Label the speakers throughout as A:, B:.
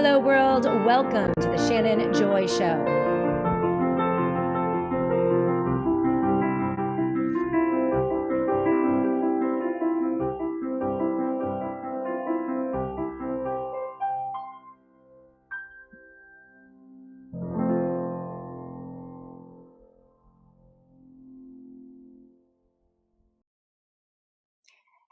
A: Hello, world. Welcome to the Shannon Joy Show.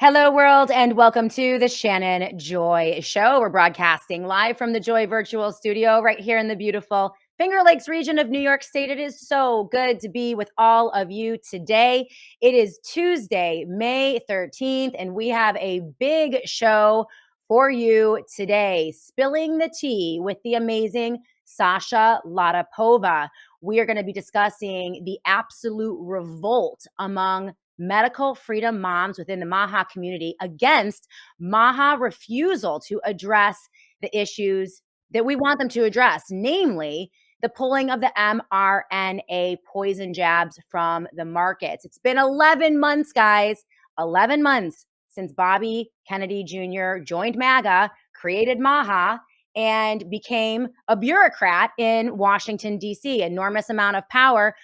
A: Hello, world, and welcome to the Shannon Joy Show. We're broadcasting live from the Joy Virtual Studio right here in the beautiful Finger Lakes region of New York State. It is so good to be with all of you today. It is Tuesday, May 13th, and we have a big show for you today. Spilling the tea with the amazing Sasha Latapova. We are going to be discussing the absolute revolt among medical freedom moms within the MAHA community against MAHA refusal to address the issues that we want them to address, namely the pulling of the mRNA poison jabs from the markets. It's been 11 months, guys, 11 months since Bobby Kennedy Jr. joined MAGA, created MAHA, and became a bureaucrat in Washington, D.C., enormous amount of power.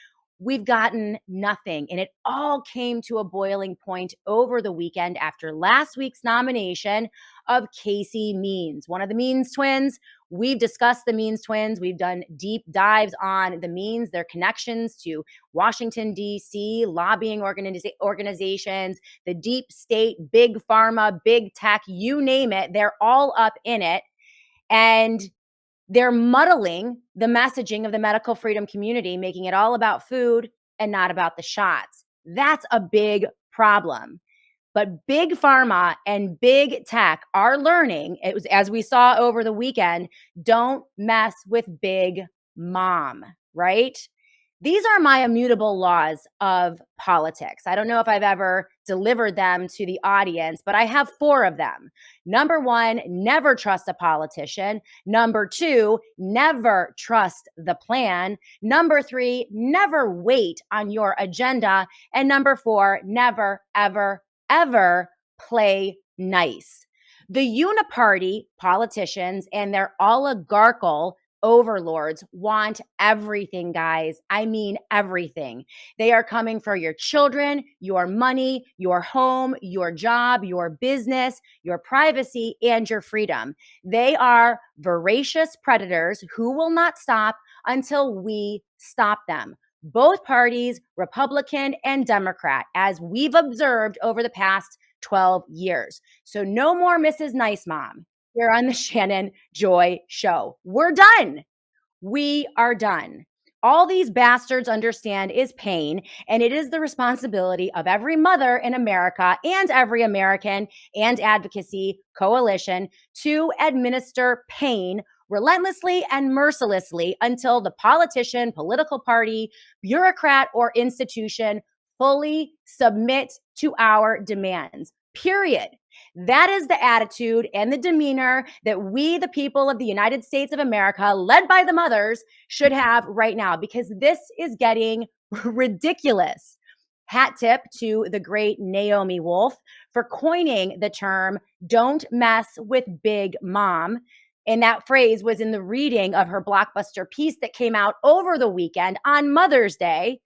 A: We've gotten nothing. And it all came to a boiling point over the weekend after last week's nomination of Casey Means, one of the Means twins. We've discussed the Means twins. We've done deep dives on the Means, their connections to Washington, D.C., lobbying organizations, the deep state, big pharma, big tech, you name it. They're all up in it. And they're muddling the messaging of the medical freedom community, making it all about food and not about the shots. That's a big problem. But big pharma and big tech are learning, it was, as we saw over the weekend, don't mess with big mom, right? These are my immutable laws of politics. I don't know if I've ever delivered them to the audience, but I have 4 of them. Number 1, never trust a politician. Number 2, never trust the plan. Number 3, never wait on your agenda. And number 4, never, ever, ever play nice. The uniparty politicians and their oligarchical overlords want everything, guys. I mean, everything. They are coming for your children, your money, your home, your job, your business, your privacy, and your freedom. They are voracious predators who will not stop until we stop them. Both parties, Republican and Democrat, as we've observed over the past 12 years. So no more Mrs. Nice Mom here on the Shannon Joy Show. We're done. We are done. All these bastards understand is pain, and it is the responsibility of every mother in America and every American and advocacy coalition to administer pain relentlessly and mercilessly until the politician, political party, bureaucrat, or institution fully submit to our demands. Period. That is the attitude and the demeanor that we, the people of the United States of America, led by the mothers, should have right now, because this is getting ridiculous. Hat tip to the great Naomi Wolf for coining the term, "don't mess with big mom." And that phrase was in the reading of her blockbuster piece that came out over the weekend on Mother's Day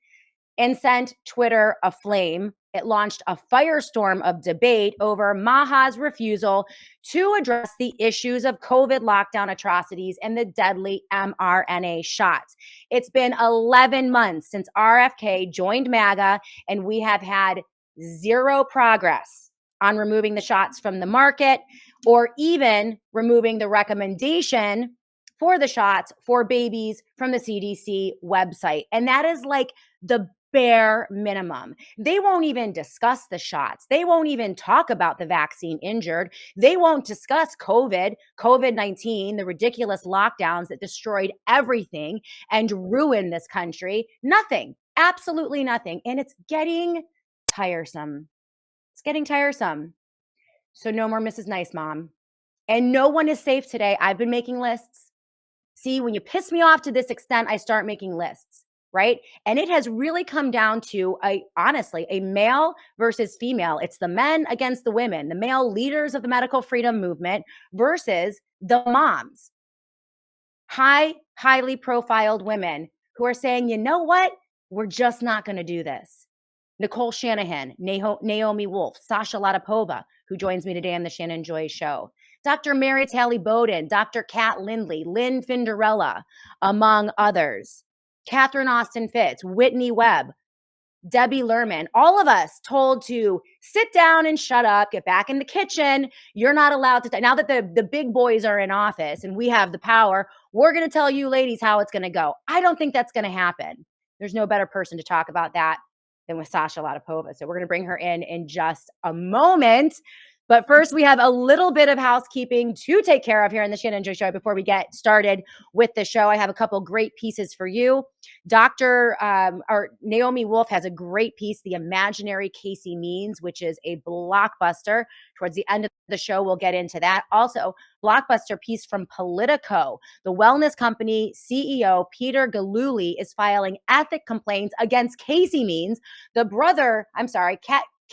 A: and sent Twitter aflame. It launched a firestorm of debate over MAHA's refusal to address the issues of COVID lockdown atrocities and the deadly mRNA shots. It's been 11 months since RFK joined MAGA, and we have had zero progress on removing the shots from the market or even removing the recommendation for the shots for babies from the CDC website. And that is like the bare minimum. They won't even discuss the shots. They won't even talk about the vaccine injured. They won't discuss COVID-19, the ridiculous lockdowns that destroyed everything and ruined this country. Nothing, absolutely nothing. And it's getting tiresome. It's getting tiresome. So no more Mrs. Nice Mom. And no one is safe today. I've been making lists. See, when you piss me off to this extent, I start making lists, right? And it has really come down to, honestly, a male versus female. It's the men against the women, the male leaders of the medical freedom movement versus the moms. highly profiled women who are saying, you know what? We're just not going to do this. Nicole Shanahan, Naomi Wolf, Sasha Latapova, who joins me today on the Shannon Joy Show, Dr. Mary Talley Bowden, Dr. Kat Lindley, Lynn Finderella, among others, Catherine Austin Fitz, Whitney Webb, Debbie Lerman, all of us told to sit down and shut up, get back in the kitchen. You're not allowed to. Now that the big boys are in office and we have the power, we're going to tell you ladies how it's going to go. I don't think that's going to happen. There's no better person to talk about that than with Sasha Latapova. So we're going to bring her in just a moment. But first, we have a little bit of housekeeping to take care of here in the Shannon Joy Show before we get started with the show. I have a couple great pieces for you. Naomi Wolf has a great piece, The Imaginary Casey Means, which is a blockbuster. Towards the end of the show, we'll get into that. Also, blockbuster piece from Politico. The wellness company CEO, Peter Galuli, is filing ethic complaints against Casey Means,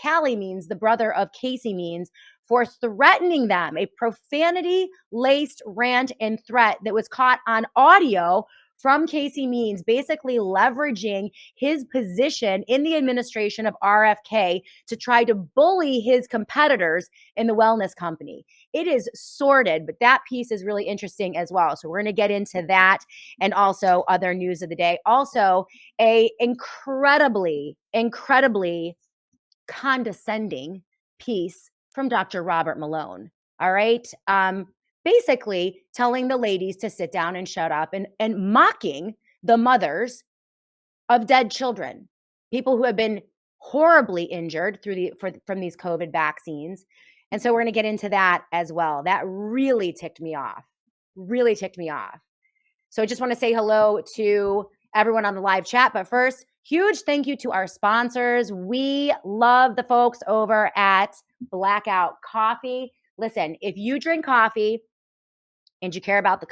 A: Callie Means, the brother of Casey Means, for threatening them, a profanity-laced rant and threat that was caught on audio from Casey Means, basically leveraging his position in the administration of RFK to try to bully his competitors in the wellness company. It is sordid, but that piece is really interesting as well. So we're going to get into that and also other news of the day. Also, a incredibly condescending piece from Dr. Robert Malone. All right. Basically telling the ladies to sit down and shut up and mocking the mothers of dead children, people who have been horribly injured from these COVID vaccines. And so we're going to get into that as well. That really ticked me off. So I just want to say hello to everyone on the live chat. But first, huge thank you to our sponsors. We love the folks over at Blackout Coffee. Listen, if you drink coffee and you care about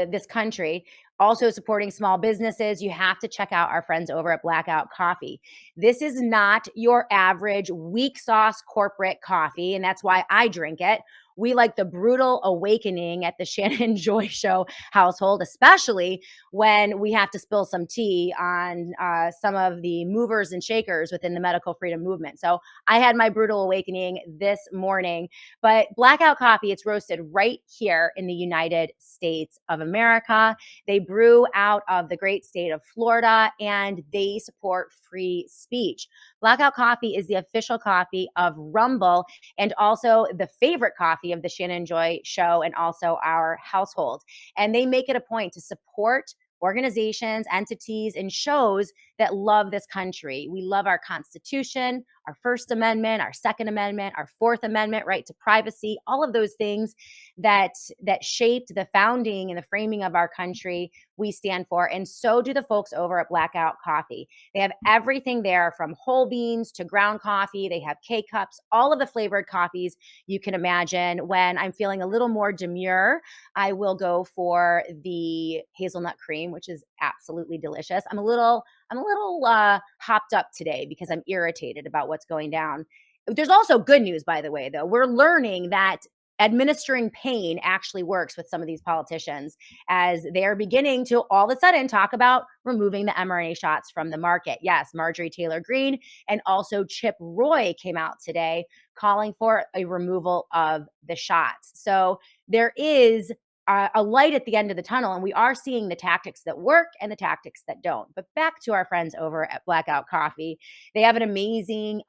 A: this country, also supporting small businesses, you have to check out our friends over at Blackout Coffee. This is not your average weak sauce corporate coffee, and that's why I drink it. We like the brutal awakening at the Shannon Joy Show household, especially when we have to spill some tea on some of the movers and shakers within the medical freedom movement. So I had my brutal awakening this morning. But Blackout Coffee, it's roasted right here in the United States of America. They brew out of the great state of Florida, and they support free speech. Blackout Coffee is the official coffee of Rumble and also the favorite coffee of the Shannon Joy Show and also our household. And they make it a point to support organizations, entities, and shows that love this country. We love our Constitution, our First Amendment, our Second Amendment, our Fourth Amendment, right to privacy, all of those things that shaped the founding and the framing of our country, we stand for. And so do the folks over at Blackout Coffee. They have everything there from whole beans to ground coffee. They have K-Cups, all of the flavored coffees you can imagine. When I'm feeling a little more demure, I will go for the hazelnut cream, which is absolutely delicious. I'm a little hopped up today because I'm irritated about what's going down. There's also good news, by the way, though. We're learning that administering pain actually works with some of these politicians, as they're beginning to all of a sudden talk about removing the mRNA shots from the market. Yes, Marjorie Taylor Greene and also Chip Roy came out today calling for a removal of the shots. So there is a light at the end of the tunnel, and we are seeing the tactics that work and the tactics that don't. But back to our friends over at Blackout Coffee. They have an amazing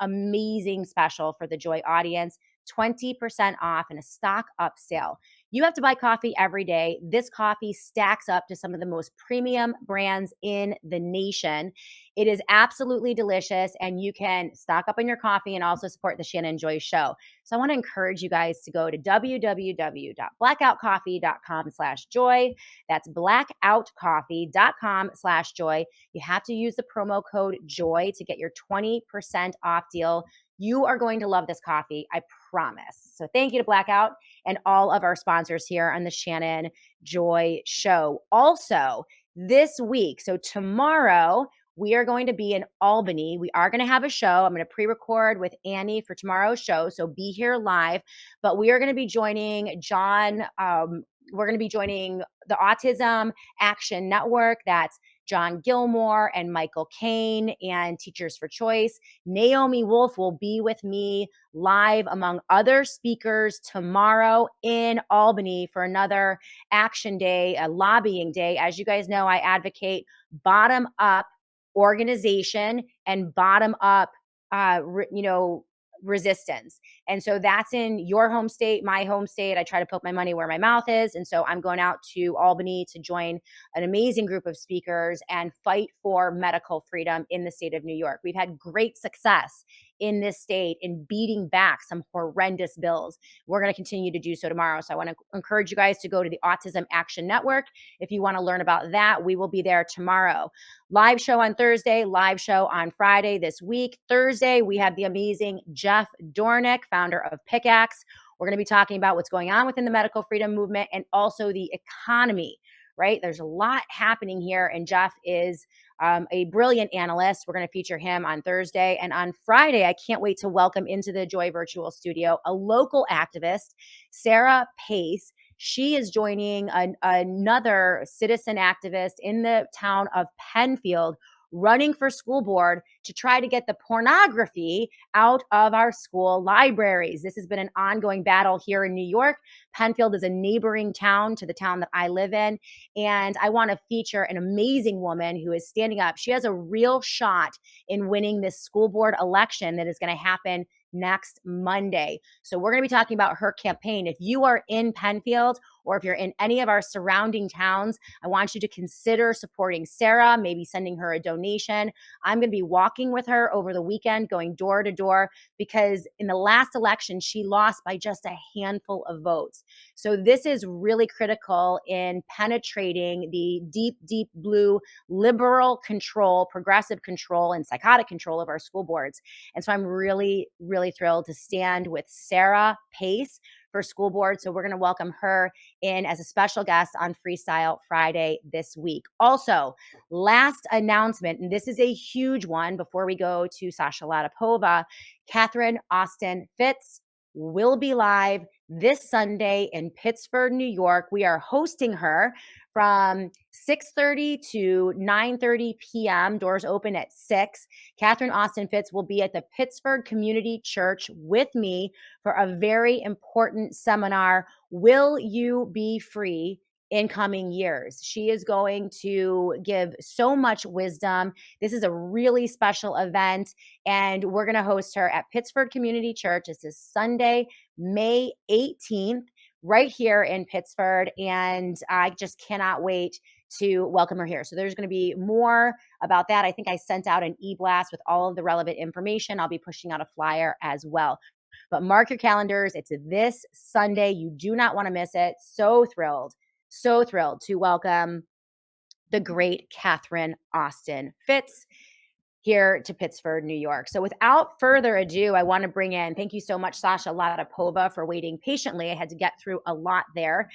A: special for the Joy audience. 20% off and a stock up sale. You have to buy coffee every day. This coffee stacks up to some of the most premium brands in the nation. It is absolutely delicious, and you can stock up on your coffee and also support the Shannon Joy Show. So I want to encourage you guys to go to www.blackoutcoffee.com/joy. That's blackoutcoffee.com/joy. You have to use the promo code JOY to get your 20% off deal. You are going to love this coffee, I promise. So thank you to Blackout and all of our sponsors here on the Shannon Joy Show. Also, this week, so tomorrow, we are going to be in Albany. We are going to have a show. I'm going to pre-record with Annie for tomorrow's show, so be here live. But we are going to be joining John we're going to be joining the Autism Action Network. That's John Gilmore and Michael Kane and Teachers for Choice. Naomi Wolf will be with me live among other speakers tomorrow in Albany for another action day, a lobbying day. As you guys know, I advocate bottom up organization and bottom up, resistance. And so that's in your home state, my home state. I try to put my money where my mouth is. And so I'm going out to Albany to join an amazing group of speakers and fight for medical freedom in the state of New York. We've had great success in this state in beating back some horrendous bills. We're going to continue to do so tomorrow. So I want to encourage you guys to go to the Autism Action Network. If you want to learn about that, we will be there tomorrow. Live show on Thursday, live show on Friday this week. Thursday, we have the amazing Jeff Dornick, founder of Pickaxe. We're going to be talking about what's going on within the medical freedom movement and also the economy, right? There's a lot happening here, and Jeff is a brilliant analyst. We're going to feature him on Thursday. And on Friday, I can't wait to welcome into the Joy Virtual Studio a local activist, Sarah Pace. She is joining another citizen activist in the town of Penfield, running for school board to try to get the pornography out of our school libraries. This has been an ongoing battle here in New York. Penfield is a neighboring town to the town that I live in. And I want to feature an amazing woman who is standing up. She has a real shot in winning this school board election that is going to happen next Monday. So we're going to be talking about her campaign. If you are in Penfield or if you're in any of our surrounding towns, I want you to consider supporting Sarah, maybe sending her a donation. I'm going to be walking with her over the weekend, going door to door, because in the last election, she lost by just a handful of votes. So this is really critical in penetrating the deep, deep blue liberal control, progressive control, and psychotic control of our school boards. And so I'm really, really thrilled to stand with Sarah Pace for school board. So we're going to welcome her in as a special guest on Freestyle Friday this week. Also, last announcement, and this is a huge one before we go to Sasha Latapova, Catherine Austin Fitz will be live this Sunday in Pittsford, New York. We are hosting her from 6:30 to 9:30 p.m. Doors open at 6. Catherine Austin Fitz will be at the Pittsford Community Church with me for a very important seminar, Will You Be Free in Coming Years? She is going to give so much wisdom. This is a really special event, and we're going to host her at Pittsford Community Church. This is Sunday, May 18th. Right here in Pittsford, and I just cannot wait to welcome her here. So there's going to be more about that. I think I sent out an e-blast with all of the relevant information. I'll be pushing out a flyer as well. But mark your calendars. It's this Sunday. You do not want to miss it. So thrilled to welcome the great Catherine Austin Fitz here to Pittsford, New York. So without further ado, I want to bring in, thank you so much, Sasha Latapova, for waiting patiently. I had to get through a lot there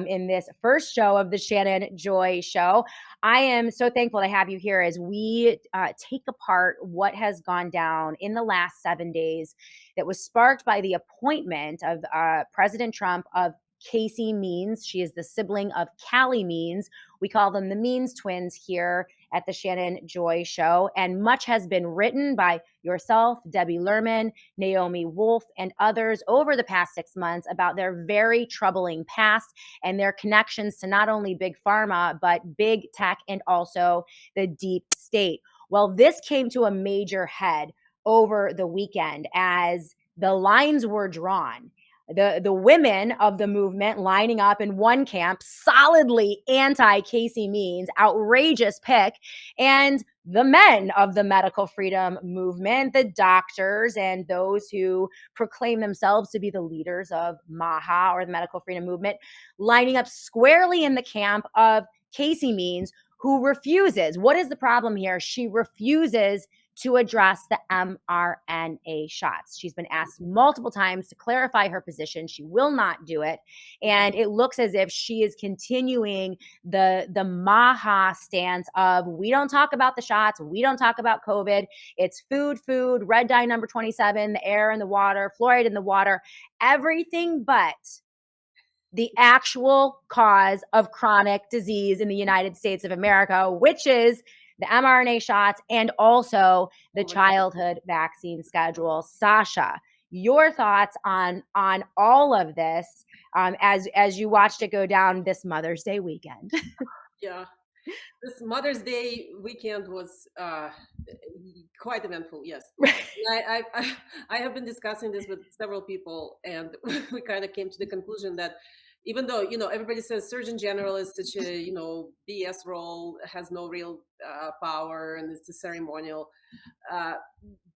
A: in this first show of the Shannon Joy Show. I am so thankful to have you here as we take apart what has gone down in the last 7 days that was sparked by the appointment of President Trump of Casey Means. She is the sibling of Callie Means. We call them the Means twins here at the Shannon Joy Show. And much has been written by yourself, Debbie Lerman, Naomi Wolf, and others over the past 6 months about their very troubling past and their connections to not only big pharma, but big tech and also the deep state. Well, this came to a major head over the weekend as the lines were drawn. The women of the movement lining up in one camp, solidly anti-Casey Means, outrageous pick, and the men of the medical freedom movement, the doctors and those who proclaim themselves to be the leaders of MAHA or the medical freedom movement, lining up squarely in the camp of Casey Means, who refuses. What is the problem here? She refuses to address the mRNA shots. She's been asked multiple times to clarify her position. She will not do it. And it looks as if she is continuing the MAHA stance of, we don't talk about the shots. We don't talk about COVID. It's food, red dye number 27, the air and the water, fluoride in the water, everything but the actual cause of chronic disease in the United States of America, which is the mRNA shots and also the childhood vaccine schedule. Sasha, your thoughts on all of this as you watched it go down this Mother's Day weekend?
B: Yeah, this Mother's Day weekend was quite eventful. Yes, I have been discussing this with several people, and we kind of came to the conclusion that even though everybody says Surgeon General is such a BS role, has no real power, and it's a ceremonial, uh,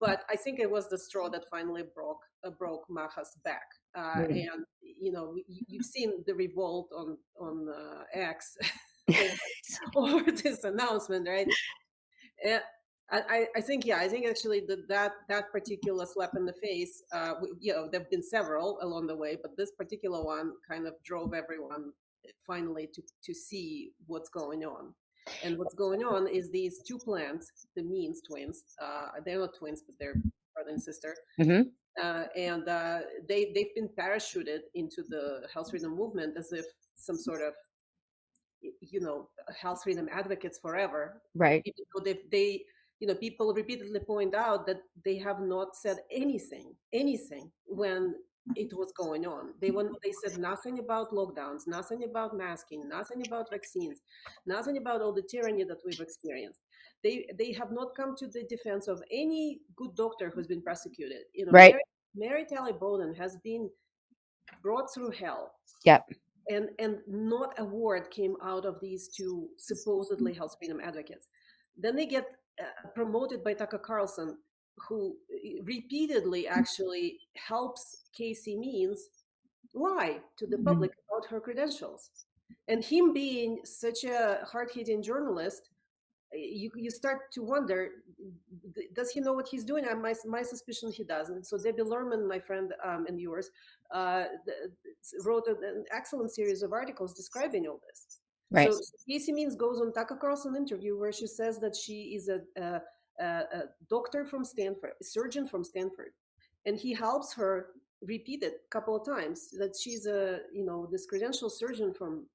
B: but I think it was the straw that finally broke Maha's back. And you've seen the revolt on X over this announcement, right? Uh, I think, yeah, I think actually that particular slap in the face, there've been several along the way, but this particular one kind of drove everyone finally to see what's going on. And what's going on is these two plants, the Means twins. They're not twins, but they're brother and sister.
A: Mm-hmm.
B: And they've been parachuted into the health freedom movement as if some sort of health freedom advocates forever,
A: Right.
B: even though they people repeatedly point out that they have not said anything when it was going on. They said nothing about lockdowns, nothing about masking, nothing about vaccines, nothing about all the tyranny that we've experienced. They have not come to the defense of any good doctor who's been prosecuted.
A: Right.
B: Mary Talley Bowden has been brought through hell.
A: Yep.
B: And not a word came out of these two supposedly health freedom advocates. Then they get promoted by Tucker Carlson, who repeatedly actually helps Casey Means lie to the public about her credentials. And him being such a hard-hitting journalist, you start to wonder, does he know what he's doing? My suspicion he doesn't. So Debbie Lerman, my friend and yours, wrote an excellent series of articles describing all this.
A: Right.
B: So Casey Means goes on Tucker Carlson interview where she says that she is a doctor from Stanford, a surgeon from Stanford, and he helps her repeat it a couple of times that she's this credentialed surgeon from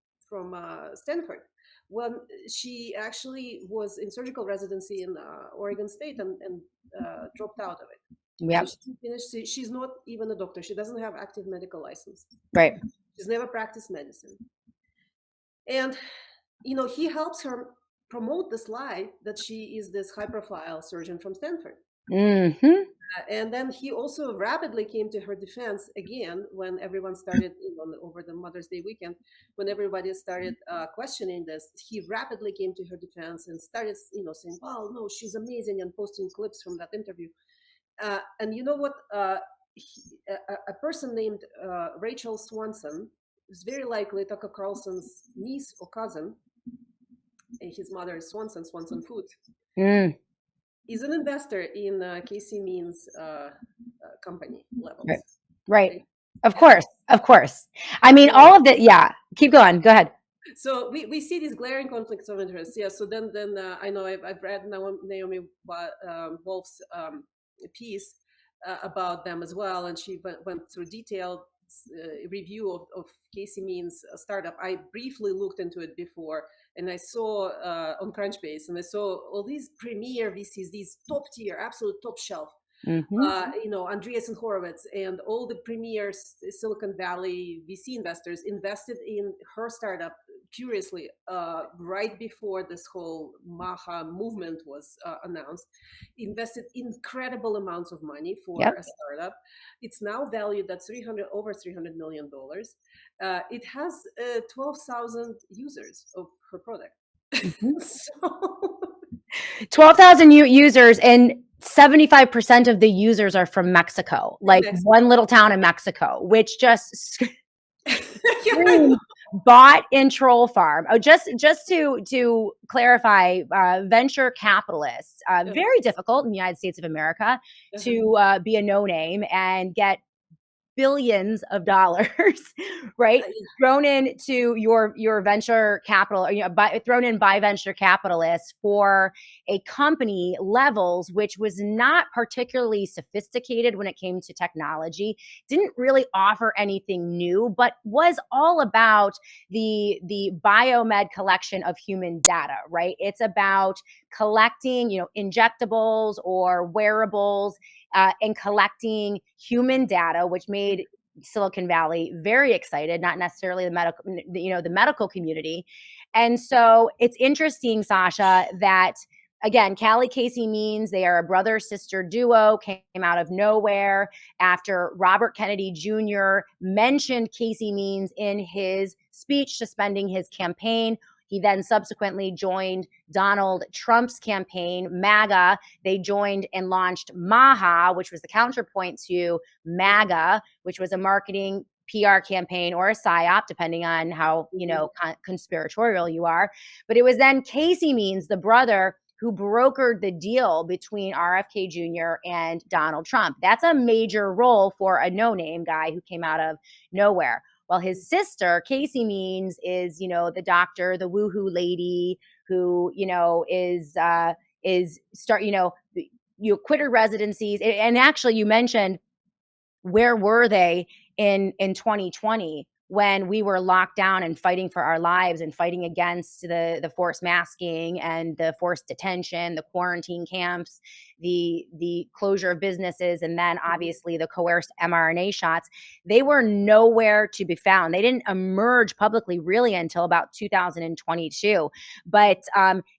B: Stanford. When she actually was in surgical residency in Oregon State and dropped out of it.
A: Yep.
B: So she finished. She's not even a doctor. She doesn't have active medical license.
A: Right.
B: She's never practiced medicine. And he helps her promote this lie that she is this high-profile surgeon from Stanford.
A: Mm-hmm.
B: And then he also rapidly came to her defense again when everyone started over the Mother's Day weekend, when everybody started questioning this. He rapidly came to her defense and started saying, well, no, she's amazing, and posting clips from that interview. And you know what, a person named Rachel Swanson is very likely Tucker Carlson's niece or cousin, and his mother is Swanson Foods. Is an investor in Casey Means company levels.
A: Right. Of course. I mean, all of that. Yeah. Keep going. Go ahead.
B: So we see these glaring conflicts of interest. Yeah. So then I know I've read Naomi Wolf's piece about them as well, and she went through detailed review of Casey Means startup. I briefly looked into it before, and I saw on Crunchbase, and I saw all these premier VCs, these top tier, absolute top shelf, Andreessen and Horowitz, and all the premier Silicon Valley VC investors invested in her startup. Curiously, right before this whole Maha movement was announced, invested incredible amounts of money for a startup. It's now valued at over $300 million. It has 12,000 users of her product. So
A: 12,000 users, and 75% of the users are from Mexico, like one little town in Mexico, which just screams bot and troll farm. Oh, just to clarify, venture capitalists, very difficult in the United States of America to be a no name and get billions of dollars, right? Thrown into your venture capital, thrown in by venture capitalists for a company, Levels, which was not particularly sophisticated when it came to technology, didn't really offer anything new, but was all about the biomed collection of human data, right? It's about collecting, injectables or wearables, and collecting human data, which made Silicon Valley very excited, not necessarily the medical community. And so it's interesting, Sasha, that again, Callie Casey Means, they are a brother sister duo, came out of nowhere after Robert Kennedy Jr. mentioned Casey Means in his speech suspending his campaign. He then subsequently joined Donald Trump's campaign, MAGA. They joined and launched MAHA, which was the counterpoint to MAGA, which was a marketing PR campaign or a PSYOP, depending on how, conspiratorial you are. But it was then Casey Means, the brother, who brokered the deal between RFK Jr. and Donald Trump. That's a major role for a no-name guy who came out of nowhere. Well, his sister, Casey Means, is, the doctor, the woohoo lady who, you quit her residencies. And actually, you mentioned, where were they in 2020 when we were locked down and fighting for our lives and fighting against the forced masking and the forced detention, the quarantine camps, the closure of businesses, and then obviously the coerced mRNA shots? They were nowhere to be found. They didn't emerge publicly really until about 2022. But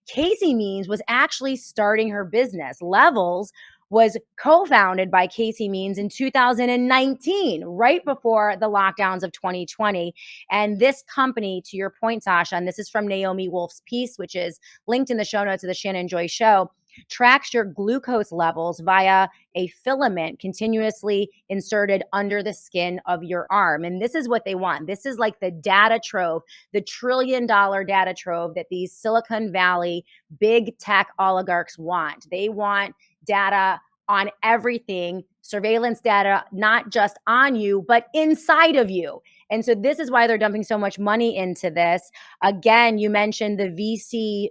A: Casey Means was actually starting her business. Levels was co-founded by Casey Means in 2019, right before the lockdowns of 2020. And this company, to your point, Sasha, and this is from Naomi Wolf's piece, which is linked in the show notes of the Shannon Joy Show, tracks your glucose levels via a filament continuously inserted under the skin of your arm. And this is what they want. This is like the data trove, the $1 trillion data trove that these Silicon Valley big tech oligarchs want. They want data on everything, surveillance data, not just on you, but inside of you. And so this is why they're dumping so much money into this. Again, you mentioned the VC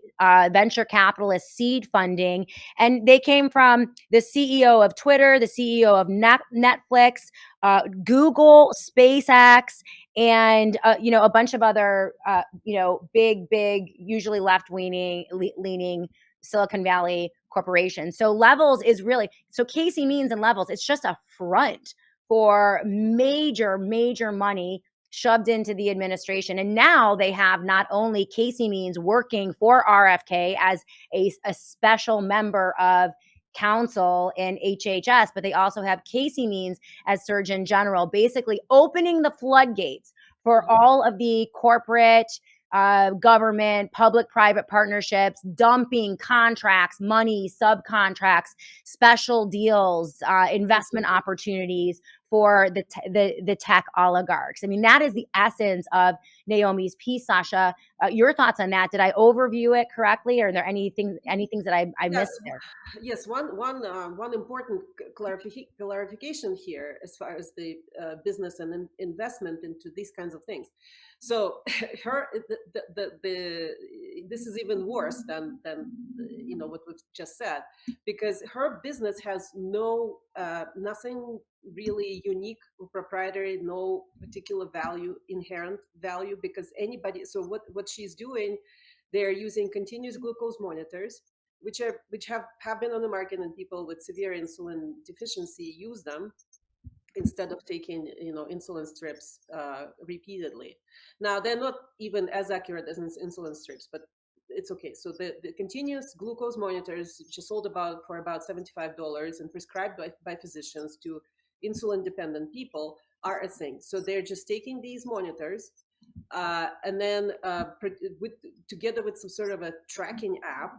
A: venture capitalist seed funding, and they came from the CEO of Twitter, the CEO of Netflix, Google, SpaceX, and a bunch of other big, usually leaning Silicon Valley corporations. So Levels is really, so Casey Means and Levels, it's just a front for major money shoved into the administration. And now they have not only Casey Means working for RFK as a special member of council in HHS, but they also have Casey Means as Surgeon General, basically opening the floodgates for all of the corporate, government, public-private partnerships, dumping contracts, money, subcontracts, special deals, investment opportunities for the tech oligarchs. I mean, that is the essence of Naomi's piece, Sasha. Your thoughts on that? Did I overview it correctly, or are there any things that I missed there?
B: Yes, one important clarification here as far as the business and investment into these kinds of things. So this is even worse than what we've just said, because her business has nothing really unique or proprietary, no particular inherent value, because anybody. So what she's doing, they're using continuous glucose monitors, which have been on the market, and people with severe insulin deficiency use them instead of taking insulin strips repeatedly. Now they're not even as accurate as insulin strips, but it's okay. So the continuous glucose monitors, which are sold for about $75 and prescribed by physicians to insulin dependent people, are a thing. So they're just taking these monitors and then together with some sort of a tracking app,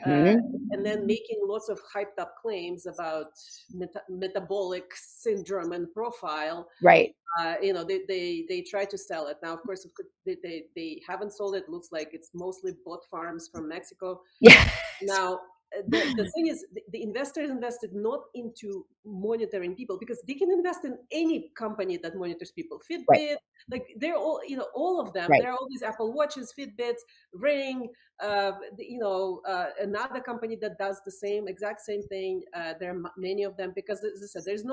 B: and then making lots of hyped up claims about metabolic syndrome and profile.
A: Right.
B: They try to sell it. Now, of course, they haven't sold it. Looks like it's mostly bot farms from Mexico.
A: Yeah.
B: Now, the thing is, the investors invested not into monitoring people, because they can invest in any company that monitors people.
A: Right,
B: Fitbit, like they're all, all of them.
A: right.
B: There are all these Apple Watches, Fitbits, Ring, another company that does the exact same thing. There are many of them, because as I said, there's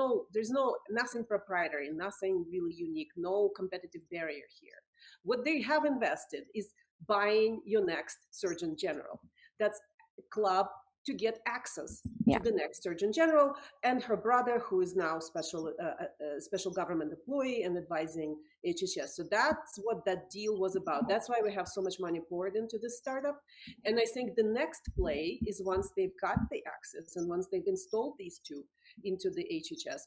B: nothing proprietary, nothing really unique, no competitive barrier here. What they have invested is buying your next Surgeon General. That's a club to get access to
A: Yeah.
B: the next Surgeon General, and her brother, who is now special government employee and advising HHS. So that's what that deal was about. That's why we have so much money poured into this startup. And I think the next play is, once they've got the access and once they've installed these two into the HHS,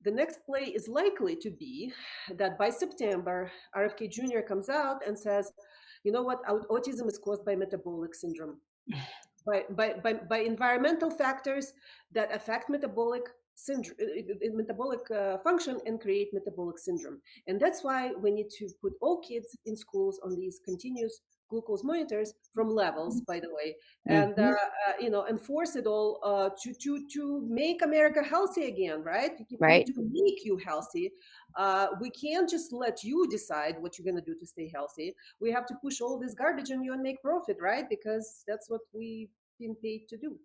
B: the next play is likely to be that by September, RFK Jr. comes out and says, you know what, autism is caused by metabolic syndrome, by environmental factors that affect metabolic syndrome, metabolic function, and create metabolic syndrome. And that's why we need to put all kids in schools on these continuous glucose monitors, from levels, by the way, and
A: Mhm.
B: enforce it all, to make America healthy again, right? We need
A: Right.
B: to make you healthy. We can't just let you decide what you're going to do to stay healthy. We have to push all this garbage on you and make profit, right? Because that's what we've been paid to do.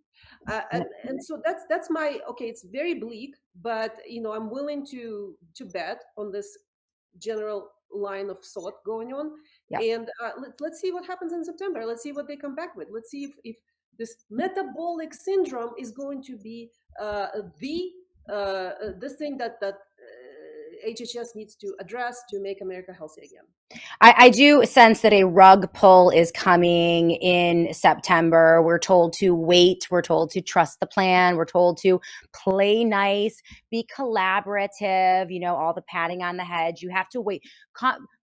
B: And so that's my, okay, it's very bleak, but I'm willing to bet on this general line of thought going on.
A: Yeah.
B: And let's see what happens in September. Let's see what they come back with. Let's see if this metabolic syndrome is going to be the this thing that HHS needs to address to make America healthy again.
A: I do sense that a rug pull is coming in September. We're told to wait. We're told to trust the plan. We're told to play nice, be collaborative, all the patting on the head. You have to wait.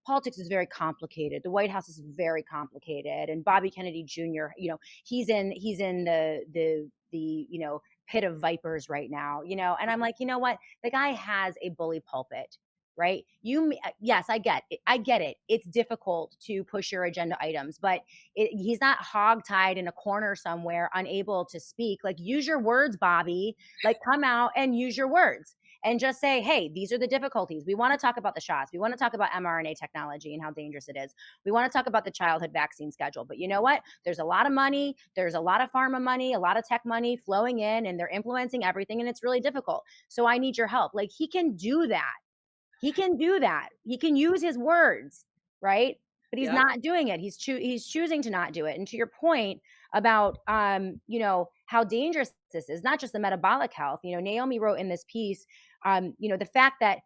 A: Politics is very complicated. The White House is very complicated. And Bobby Kennedy Jr., he's in the pit of vipers right now, and I'm like, you know what? The guy has a bully pulpit, right? Yes, I get it. It's difficult to push your agenda items, but he's not hogtied in a corner somewhere, unable to speak. Like, use your words, Bobby. Like, come out and use your words and just say, hey, these are the difficulties. We want to talk about the shots. We want to talk about mRNA technology and how dangerous it is. We want to talk about the childhood vaccine schedule. But you know what? There's a lot of money. There's a lot of pharma money, a lot of tech money flowing in, and they're influencing everything. And it's really difficult. So I need your help. Like, he can do that. He can do that. He can use his words, right? But he's
B: Yeah.
A: not doing it. He's choosing to not do it. And to your point about how dangerous this is, not just the metabolic health. Naomi wrote in this piece, the fact that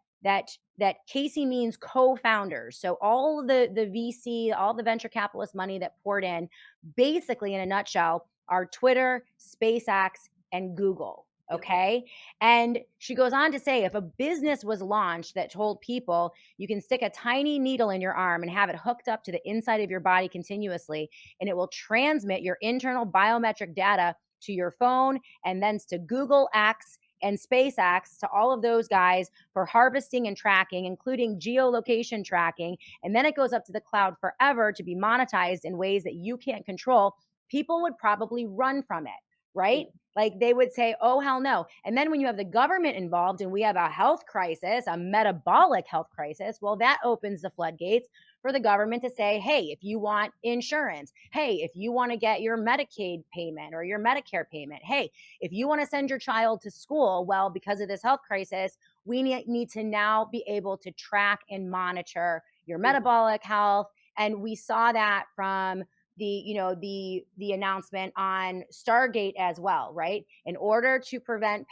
A: Casey Means co-founders, so all the VC, all the venture capitalist money that poured in, basically in a nutshell, are Twitter, SpaceX, and Google. Okay. And she goes on to say, if a business was launched that told people you can stick a tiny needle in your arm and have it hooked up to the inside of your body continuously, and it will transmit your internal biometric data to your phone and then to Google X and SpaceX, to all of those guys for harvesting and tracking, including geolocation tracking, and then it goes up to the cloud forever to be monetized in ways that you can't control, people would probably run from it, right? Like, they would say, oh, hell no. And then when you have the government involved and we have a health crisis, a metabolic health crisis, well, that opens the floodgates for the government to say, hey, if you want insurance, hey, if you want to get your Medicaid payment or your Medicare payment, hey, if you want to send your child to school, well, because of this health crisis, we need to now be able to track and monitor your metabolic health. And we saw that from the announcement on Stargate as well, right? In order to prevent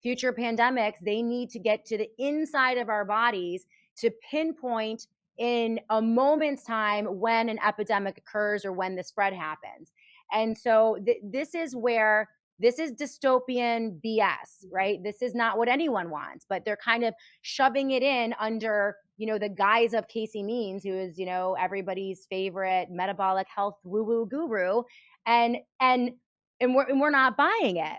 A: future pandemics, they need to get to the inside of our bodies to pinpoint in a moment's time when an epidemic occurs or when the spread happens. And so this is dystopian BS, right? This is not what anyone wants, but they're kind of shoving it in under, the guise of Casey Means, who is, everybody's favorite metabolic health woo-woo guru. And we're not buying it.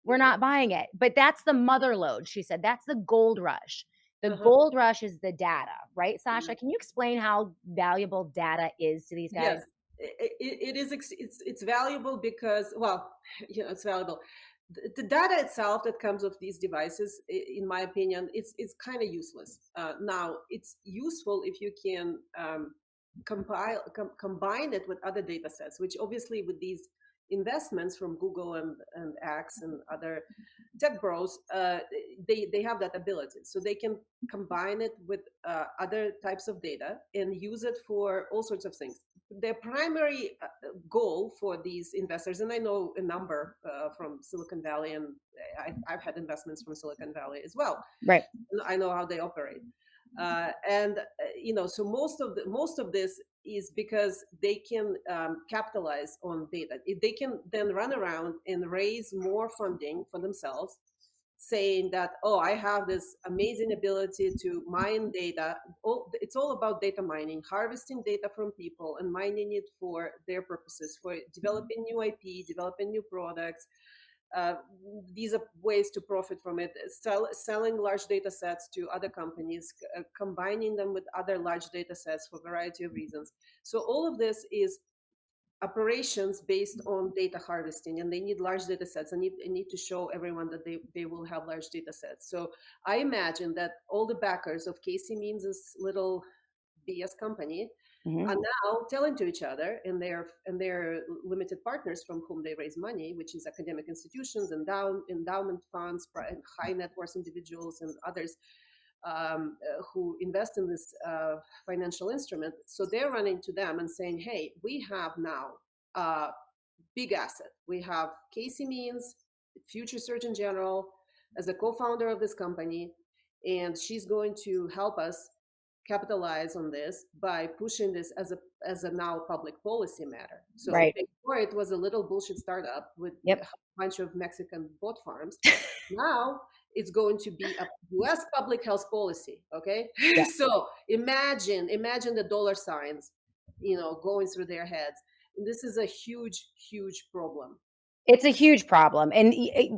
A: We're not buying it. But that's the mother lode, she said. That's the gold rush. The gold rush is the data, right, Sasha? Can you explain how valuable data is to these guys?
B: Yes. it's valuable because, well, it's valuable. The data itself that comes with these devices, in my opinion, it's kind of useless. Now it's useful if you can combine it with other data sets, which obviously with these investments from Google and X and other tech bros, they have that ability, so they can combine it with other types of data and use it for all sorts of things. Their primary goal for these investors, and I know a number from Silicon Valley, and I've had investments from Silicon Valley as well.
A: Right.
B: I know how they operate, and so most of this is because they can capitalize on data. They can then run around and raise more funding for themselves, saying that, oh, I have this amazing ability to mine data. It's all about data mining, harvesting data from people and mining it for their purposes, for developing new IP, developing new products. Uh, these are ways to profit from it. Selling large data sets to other companies, combining them with other large data sets for a variety of reasons. So all of this is operations based on data harvesting, and they need large data sets. I need to show everyone that they will have large data sets. So I imagine that all the backers of Casey Means' little BS company
A: Mm-hmm.
B: are now telling to each other and their limited partners from whom they raise money, which is academic institutions, endowment funds, high net worth individuals, and others who invest in this financial instrument. So they're running to them and saying, "Hey, we have now a big asset. We have Casey Means, future Surgeon General, as a co-founder of this company, and she's going to help us capitalize on this by pushing this as a now public policy matter." So
A: Right.
B: before it was a little bullshit startup with a
A: Yep.
B: bunch of Mexican bot farms. Now it's going to be a US public health policy. Okay.
A: Yeah.
B: So imagine the dollar signs, going through their heads. And this is a huge, huge problem.
A: It's a huge problem, and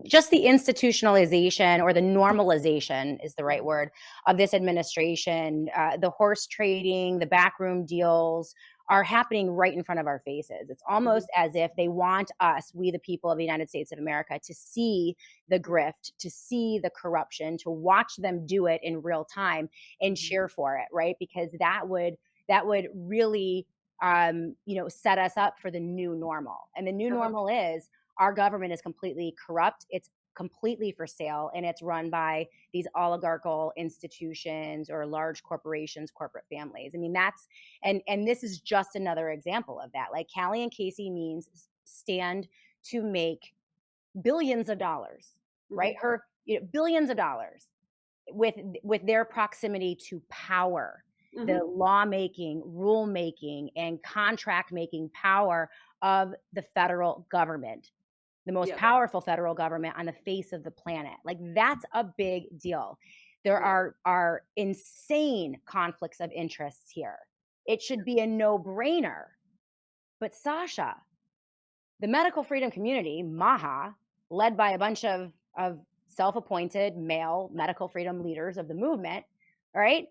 A: just the institutionalization or the normalization is the right
B: Mhm.
A: word of this administration. The horse trading, the backroom deals are happening right in front of our faces. It's
B: Mhm.
A: almost as if they want us, we the people of the United States of America, to see the grift, to see the corruption, to watch them do it in real time and
B: Mhm.
A: cheer for it, right? Because that would really set us up for the new normal. And the new
B: Uh-huh.
A: normal is our government is completely corrupt. It's completely for sale, and it's run by these oligarchical institutions or large corporations, corporate families. I mean, and this is just another example of that. Like Callie and Casey Means stand to make billions of dollars, right?
B: Mhm.
A: Billions of dollars with their proximity to power, the
B: Mhm.
A: lawmaking, rulemaking, and contract making power of the federal government, the most
B: Yeah.
A: powerful federal government on the face of the planet. Like that's a big deal. There
B: Yeah.
A: are insane conflicts of interests here. It should be a no-brainer. But Sasha, the medical freedom community, MAHA, led by a bunch of self-appointed male medical freedom leaders of the movement, right,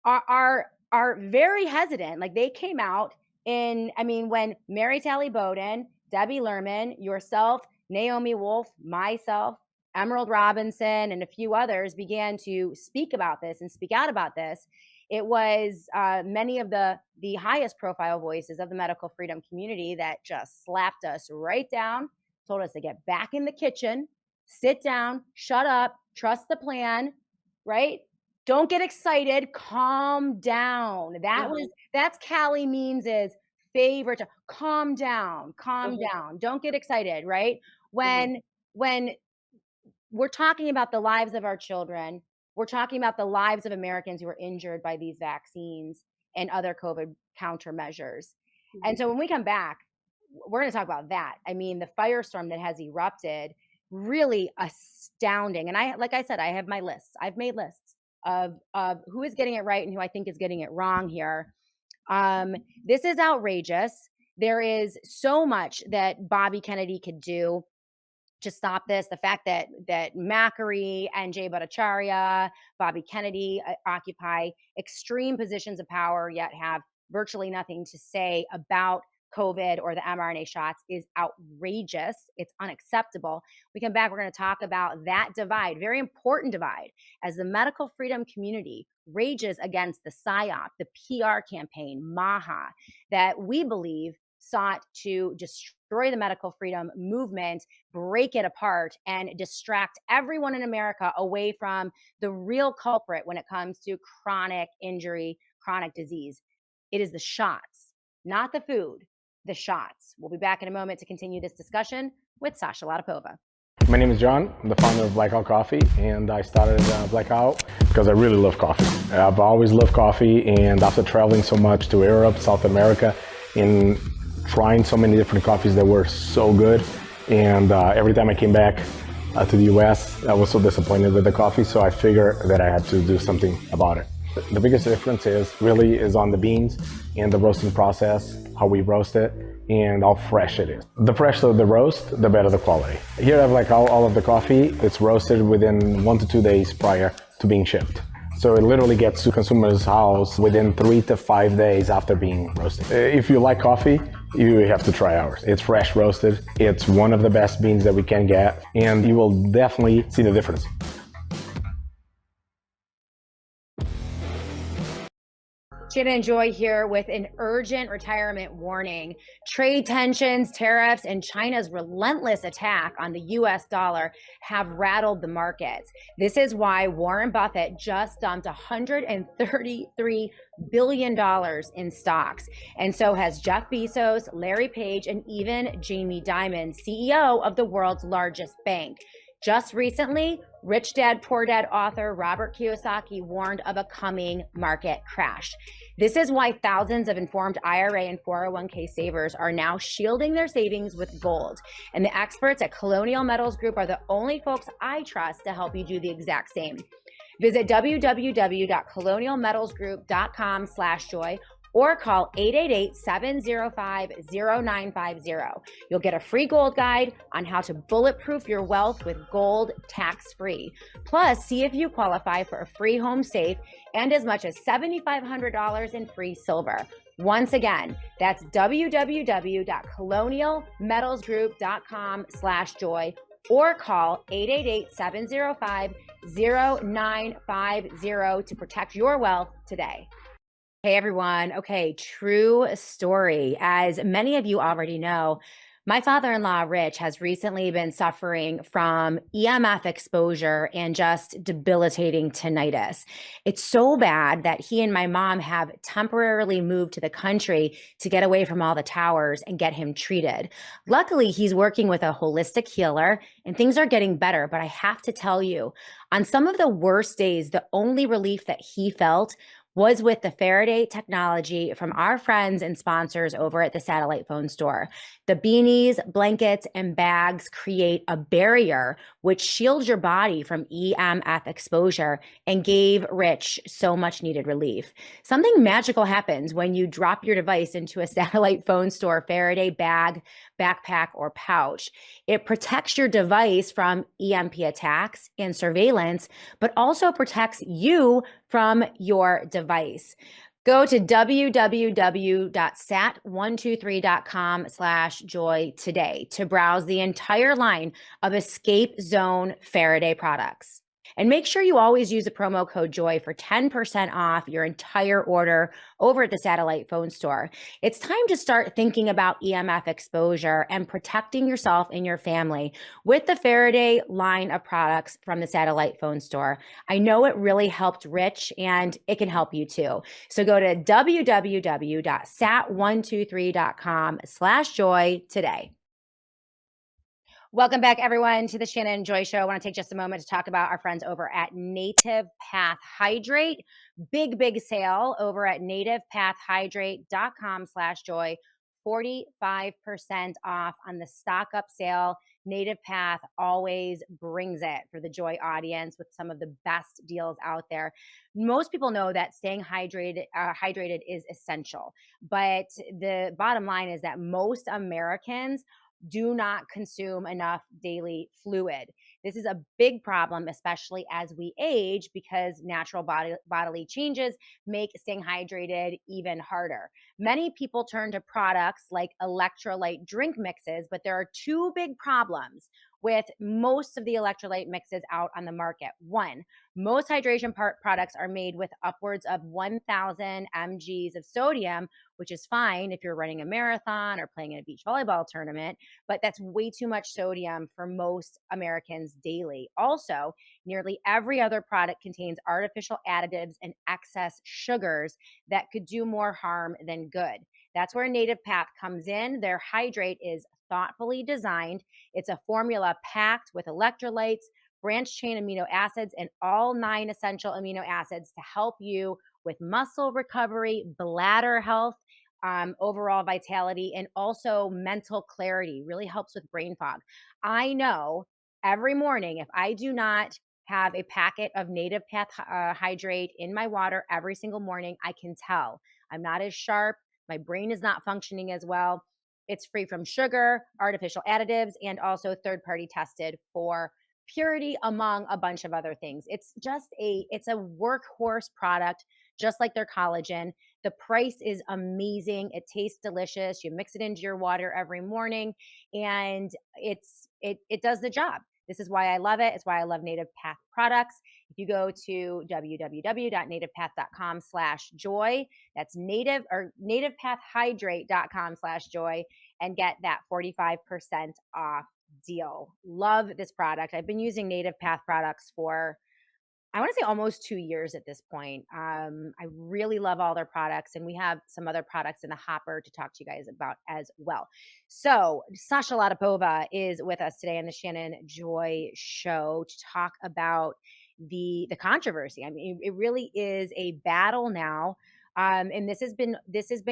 A: are very hesitant. Like they came out when Mary Talley Bowden, Debbie Lerman, yourself, Naomi Wolf, myself, Emerald Robinson, and a few others began to speak about this and speak out about this. It was many of the highest profile voices of the medical freedom community that just slapped us right down, told us to get back in the kitchen, sit down, shut up, trust the plan, right? Don't get excited. Calm down.
B: Uh-huh.
A: That's Callie Means's favorite. Calm down. Calm
B: Uh-huh.
A: down. Don't get excited, right?
B: Uh-huh.
A: When we're talking about the lives of our children, we're talking about the lives of Americans who are injured by these vaccines and other COVID countermeasures. And
B: Mhm.
A: so when we come back, we're going to talk about that. I mean, the firestorm that has erupted, really astounding. And like I said, I have my lists. I've made lists of who is getting it right and who I think is getting it wrong here. Um, this is outrageous. There is so much that Bobby Kennedy could do to stop this. The fact that Macri and Jay Bhattacharya, Bobby Kennedy occupy extreme positions of power, yet have virtually nothing to say about COVID or the mRNA shots is outrageous. It's unacceptable. We come back, we're going to talk about that divide, very important divide, as the medical freedom community rages against the PSYOP, the PR campaign, MAHA, that we believe sought to destroy the medical freedom movement, break it apart, and distract everyone in America away from the real culprit when it comes to chronic injury, chronic disease. It is the shots, not the food, the shots. We'll be back in a moment to continue this discussion with Sasha Latapova.
C: My name is John. I'm the founder of Blackout Coffee, and I started Blackout because I really love coffee. I've always loved coffee, and after traveling so much to Europe, South America, and trying so many different coffees that were so good, and every time I came back to the US, I was so disappointed with the coffee, so I figured that I had to do something about it. The biggest difference is on the beans and the roasting process, how we roast it, and how fresh it is. The fresher the roast, the better the quality. Here I have like all of the coffee. It's roasted within 1 to 2 days prior to being shipped. So it literally gets to consumer's house within 3 to 5 days after being roasted. If you like coffee, you have to try ours. It's fresh roasted. It's one of the best beans that we can get, and you will definitely see the difference.
A: Shannon Joy here with an urgent retirement warning. Trade tensions, tariffs, and China's relentless attack on the US dollar have rattled the markets. This is why Warren Buffett just dumped $133 billion in stocks. And so has Jeff Bezos, Larry Page, and even Jamie Dimon, CEO of the world's largest bank. Just recently, Rich Dad, Poor Dad author Robert Kiyosaki warned of a coming market crash. This is why thousands of informed IRA and 401k savers are now shielding their savings with gold. And the experts at Colonial Metals Group are the only folks I trust to help you do the exact same. Visit www.colonialmetalsgroup.com/joy or call 888-705-0950. You'll get a free gold guide on how to bulletproof your wealth with gold tax-free. Plus, see if you qualify for a free home safe and as much as $7,500 in free silver. Once again, that's www.colonialmetalsgroup.com/joy or call 888-705-0950 to protect your wealth today. Hey everyone. Okay, true story. As many of you already know, my father-in-law, Rich, has recently been suffering from EMF exposure and just debilitating tinnitus. It's so bad that he and my mom have temporarily moved to the country to get away from all the towers and get him treated. Luckily, he's working with a holistic healer and things are getting better, but I have to tell you, on some of the worst days, the only relief that he felt was with the Faraday technology from our friends and sponsors over at the Satellite Phone Store. The beanies, blankets, and bags create a barrier which shields your body from EMF exposure and gave Rich so much needed relief. Something magical happens when you drop your device into a Satellite Phone Store Faraday bag, backpack, or pouch. It protects your device from EMP attacks and surveillance, but also protects you from your device. Go to www.sat123.com/joy today to browse the entire line of Escape Zone Faraday products. And make sure you always use the promo code JOY for 10% off your entire order over at the Satellite Phone Store. It's time to start thinking about EMF exposure and protecting yourself and your family with the Faraday line of products from the Satellite Phone Store. I know it really helped Rich, and it can help you too. So go to www.sat123.com/joy today. Welcome back, everyone, to the Shannon Joy Show. I want to take just a moment to talk about our friends over at Native Path Hydrate. Big sale over at nativepathhydrate.com/joy. 45% off on the stock up sale. Native Path always brings it for the Joy audience with some of the best deals out there. Most people know that staying hydrated is essential, but the bottom line is that most Americans do not consume enough daily fluid. This is a big problem, especially as we age, because natural bodily changes make staying hydrated even harder. Many people turn to products like electrolyte drink mixes, but there are two big problems with most of the electrolyte mixes out on the market. One, most hydration products are made with upwards of 1,000 mgs of sodium, which is fine if you're running a marathon or playing in a beach volleyball tournament, but that's way too much sodium for most Americans daily. Also, nearly every other product contains artificial additives and excess sugars that could do more harm than good. That's where Native Path comes in. Their hydrate is thoughtfully designed. It's a formula packed with electrolytes, branched chain amino acids, and all 9 essential amino acids to help you with muscle recovery, bladder health, overall vitality, and also mental clarity. Really helps with brain fog. I know every morning, if I do not have a packet of Native Path hydrate in my water every single morning, I can tell I'm not as sharp. My brain is not functioning as well. It's free from sugar, artificial additives, and also third-party tested for purity, among a bunch of other things. It's a workhorse product, just like their collagen. The price is amazing. It tastes delicious. You mix it into your water every morning, and it does the job. This is why I love it. It's why I love Native Path products. If you go to www.nativepath.com/joy, that's nativepathhydrate.com/joy, and get that 45% off deal. Love this product. I've been using Native Path products for, I want to say, almost 2 years at this point. I really love all their products, and we have some other products in the hopper to talk to you guys about as well. So Sasha Latapova is with us today on the Shannon Joy Show to talk about the controversy. I mean, it really is a battle now, and this has been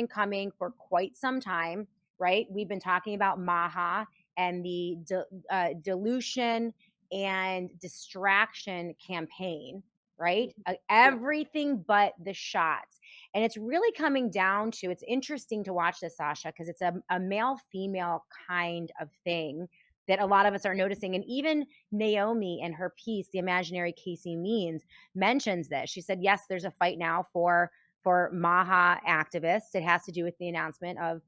A: coming for quite some time, right? We've been talking about MAHA and the dilution and distraction campaign, right? Everything but the shots. And it's really coming down to, it's interesting to watch this, Sasha, because it's a male-female kind of thing that a lot of us are noticing. And even Naomi in her piece, The Imaginary Casey Means, mentions this. She said, yes, there's a fight now for MAHA activists. It has to do with the announcement of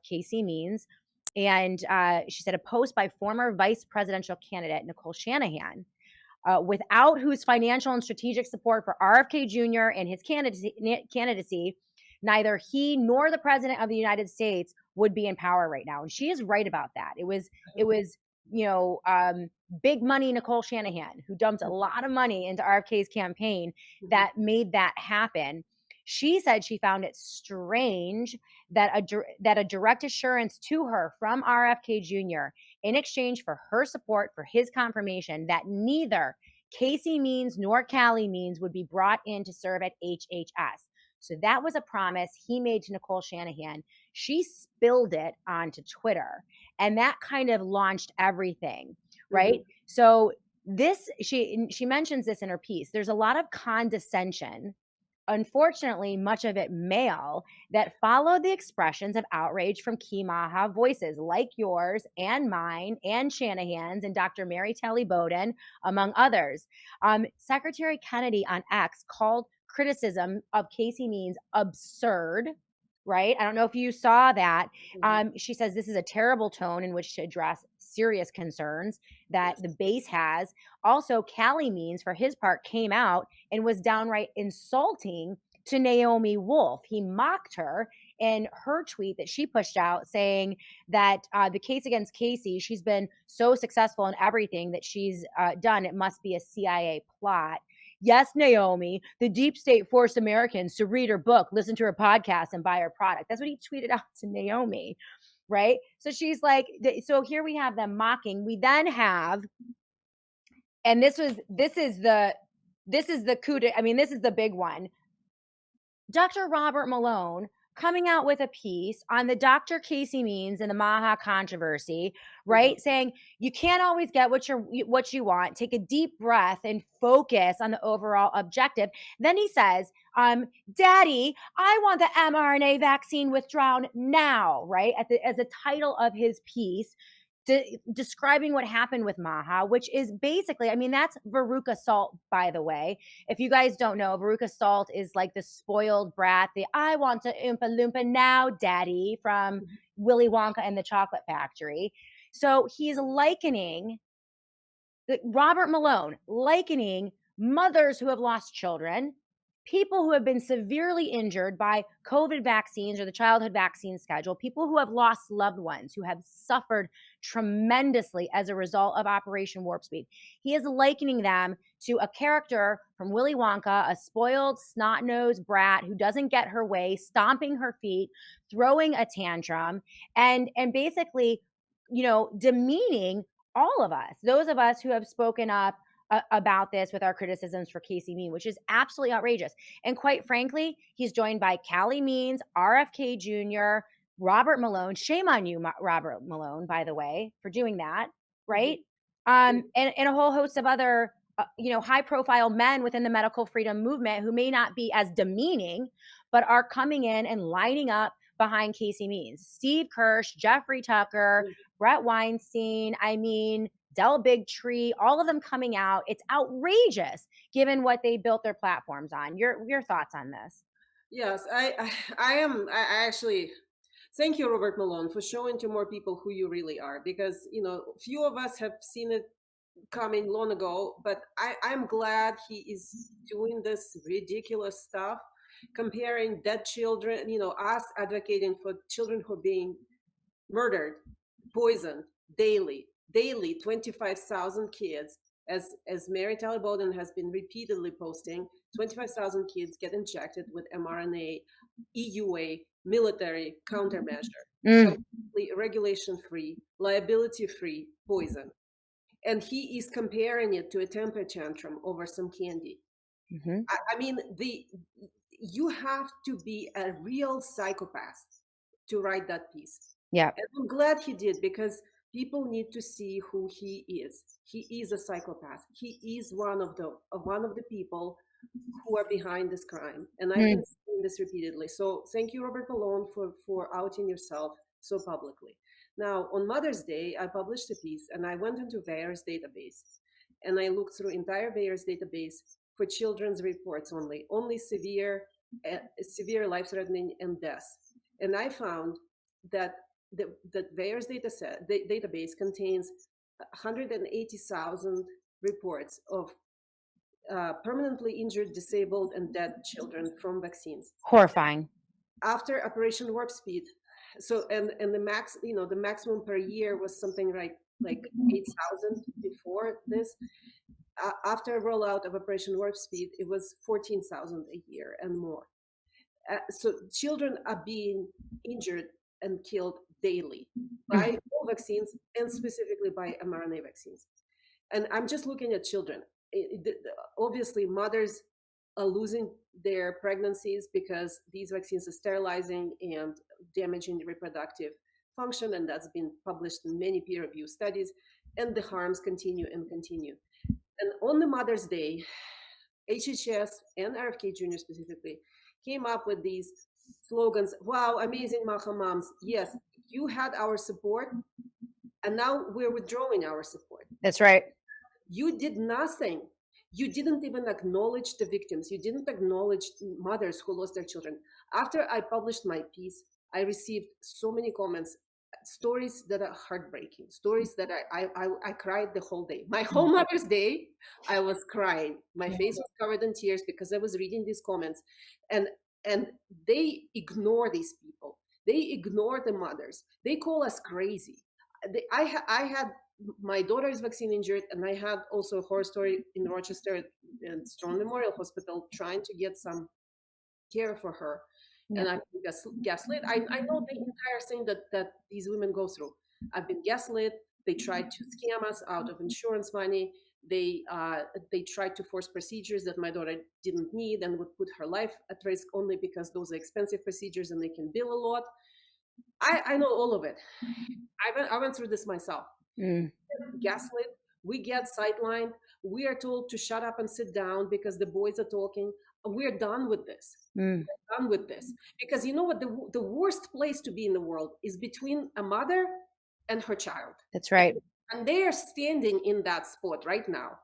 A: Casey Means. And she said, a post by former vice presidential candidate Nicole Shanahan, without whose financial and strategic support for RFK Jr. and his candidacy, neither he nor the president of the United States would be in power right now. And she is right about that. It was big money Nicole Shanahan, who dumped a lot of money into RFK's campaign, that made that happen. She said she found it strange that a direct assurance to her from RFK Jr. in exchange for her support for his confirmation that neither Casey Means nor Callie Means would be brought in to serve at HHS. So that was a promise he made to Nicole Shanahan. She spilled it onto Twitter, and that kind of launched everything, right? So she mentions this in her piece. There's a lot of condescension, unfortunately, much of it male, that followed the expressions of outrage from key MAHA voices like yours and mine and Shanahan's and Dr. Mary Talley Bowden, among others. Secretary Kennedy on X called criticism of Casey Means absurd, right? I don't know if you saw that. She says this is a terrible tone in which to address serious concerns that the base has. Also, Callie Means, for his part, came out and was downright insulting to Naomi Wolf. He mocked her in her tweet that she pushed out, saying that the case against Casey, she's been so successful in everything that she's done, it must be a CIA plot. Yes, Naomi, the deep state forced Americans to read her book, listen to her podcast, and buy her product. That's what he tweeted out to Naomi, right? So she's like, so here we have them mocking. We then have, and this is the coup de, I mean, this is the big one. Dr. Robert Malone coming out with a piece on the Dr. Casey Means and the MAHA controversy, right? Saying you can't always get what you want. Take a deep breath and focus on the overall objective. Then he says, Daddy, I want the mRNA vaccine withdrawn now, right? As the title of his piece, describing what happened with Maha, which is basically, I mean, that's Veruca Salt, by the way. If you guys don't know, Veruca Salt is like the spoiled brat, the I want to Oompa Loompa now daddy from Willy Wonka and the Chocolate Factory. So he's likening Robert Malone, likening mothers who have lost children, people who have been severely injured by COVID vaccines or the childhood vaccine schedule, people who have lost loved ones, who have suffered tremendously as a result of Operation Warp Speed. He is likening them to a character from Willy Wonka, a spoiled, snot-nosed brat who doesn't get her way, stomping her feet, throwing a tantrum, and basically, demeaning all of us, those of us who have spoken up about this with our criticisms for Casey Mean, which is absolutely outrageous. And quite frankly, he's joined by Callie Means, RFK Jr., Robert Malone. Shame on you, Robert Malone, by the way, for doing that, right? And a whole host of other, high-profile men within the medical freedom movement who may not be as demeaning, but are coming in and lining up behind Casey Means. Steve Kirsch, Jeffrey Tucker, Brett Weinstein, Del Bigtree, all of them coming out. It's outrageous given what they built their platforms on. Your thoughts on this?
B: Yes, I actually thank you, Robert Malone, for showing to more people who you really are, because few of us have seen it coming long ago, but I'm glad he is doing this ridiculous stuff, comparing dead children, us advocating for children who are being murdered, poisoned daily, 25,000 kids, as Mary Tyler Bowden has been repeatedly posting, 25,000 kids get injected with mRNA, EUA, military countermeasure, completely regulation-free, liability-free poison. And he is comparing it to a temper tantrum over some candy. You have to be a real psychopath to write that piece.
A: Yeah.
B: And I'm glad he did, because people need to see who he is. He is a psychopath. He is one of the people who are behind this crime. And I've been saying this repeatedly. So thank you, Robert Malone, for outing yourself so publicly. Now, on Mother's Day, I published a piece and I went into VAERS database and I looked through entire VAERS database for children's reports only severe, life-threatening, and deaths. And I found that the VAERS database contains 180,000 reports of permanently injured, disabled, and dead children from vaccines.
A: Horrifying.
B: After Operation Warp Speed, so and the maximum per year was something like 8,000 before this. After rollout of Operation Warp Speed, it was 14,000 a year and more. So children are being injured and killed daily by all vaccines, and specifically by mRNA vaccines. And I'm just looking at children. Obviously, mothers are losing their pregnancies because these vaccines are sterilizing and damaging the reproductive function, and that's been published in many peer-reviewed studies, and the harms continue and continue. And on the Mother's Day, HHS and RFK Jr. specifically came up with these slogans. Wow, amazing Maha moms. Yes, you had our support, and now we're withdrawing our support.
A: That's right.
B: You did nothing. You didn't even acknowledge the victims. You didn't acknowledge mothers who lost their children. After I published my piece, I received so many comments, stories that are heartbreaking, stories that I cried the whole day. My whole Mother's Day, I was crying. My face was covered in tears because I was reading these comments. And they ignore these people. They ignore the mothers. They call us crazy. I had my daughter is vaccine injured, and I had also a horror story in Rochester and Strong Memorial Hospital trying to get some care for her. And I've been gaslit. I know the entire thing that these women go through. I've been gaslit. They tried to scam us out of insurance money. They tried to force procedures that my daughter didn't need and would put her life at risk only because those are expensive procedures and they can bill a lot. I know all of it. I went through this myself. Gaslit. We get sidelined. We are told to shut up and sit down because the boys are talking. We're done with this. We're done with this. Because you know what? The worst place to be in the world is between a mother and her child.
A: That's right.
B: And they are standing in that spot right now.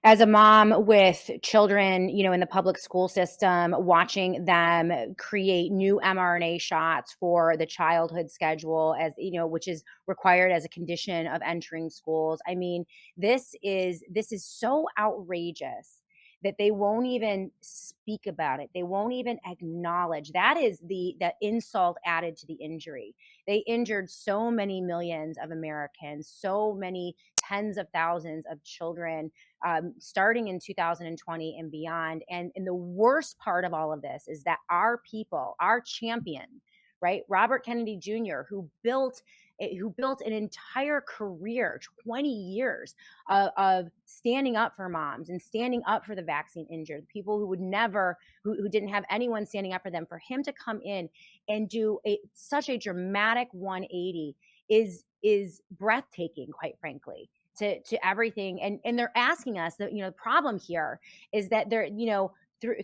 A: As a mom with children, in the public school system, watching them create new mRNA shots for the childhood schedule, as which is required as a condition of entering schools. I mean, this is so outrageous that they won't even speak about it. They won't even acknowledge. That is the insult added to the injury. They injured so many millions of Americans, so many tens of thousands of children, starting in 2020 and beyond. And the worst part of all of this is that our people, our champion, right, Robert Kennedy Jr., who built an entire career, 20 years of standing up for moms and standing up for the vaccine injured, people who would never, who didn't have anyone standing up for them, for him to come in and do such a dramatic 180 is breathtaking, quite frankly, to everything. And they're asking us that, the problem here is that they're,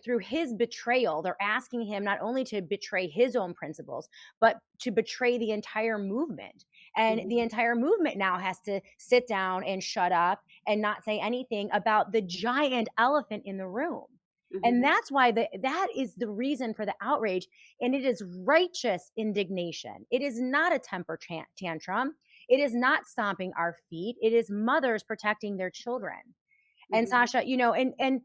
A: through his betrayal, they're asking him not only to betray his own principles, but to betray the entire movement. And the entire movement now has to sit down and shut up and not say anything about the giant elephant in the room. And that's why that is the reason for the outrage. And it is righteous indignation. It is not a temper tantrum. It is not stomping our feet. It is mothers protecting their children. And Sasha, and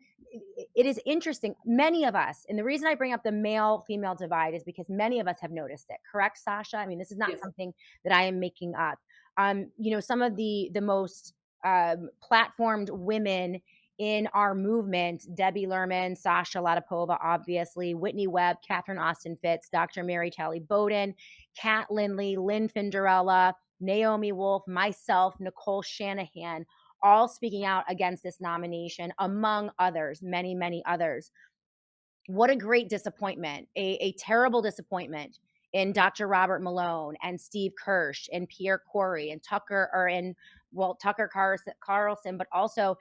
A: it is interesting. Many of us, and the reason I bring up the male-female divide is because many of us have noticed it. Correct, Sasha? I mean, this is not something that I am making up. Some of the most platformed women in our movement, Debbie Lerman, Sasha Latipova, obviously, Whitney Webb, Catherine Austin Fitz, Dr. Mary Talley Bowden, Kat Lindley, Lynn Finderella, Naomi Wolf, myself, Nicole Shanahan, all speaking out against this nomination, among others, many, many others. What a great disappointment, a terrible disappointment in Dr. Robert Malone and Steve Kirsch and Pierre Corey and Tucker Carlson, but also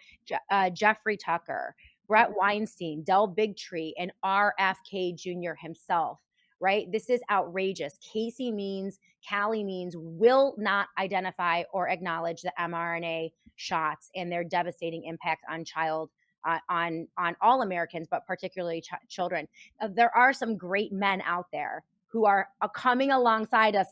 A: Jeffrey Tucker, Brett Weinstein, Del Bigtree, and RFK Jr. himself. Right? This is outrageous. Callie Means will not identify or acknowledge the mRNA shots and their devastating impact on on all Americans, but particularly children. There are some great men out there who are coming alongside us,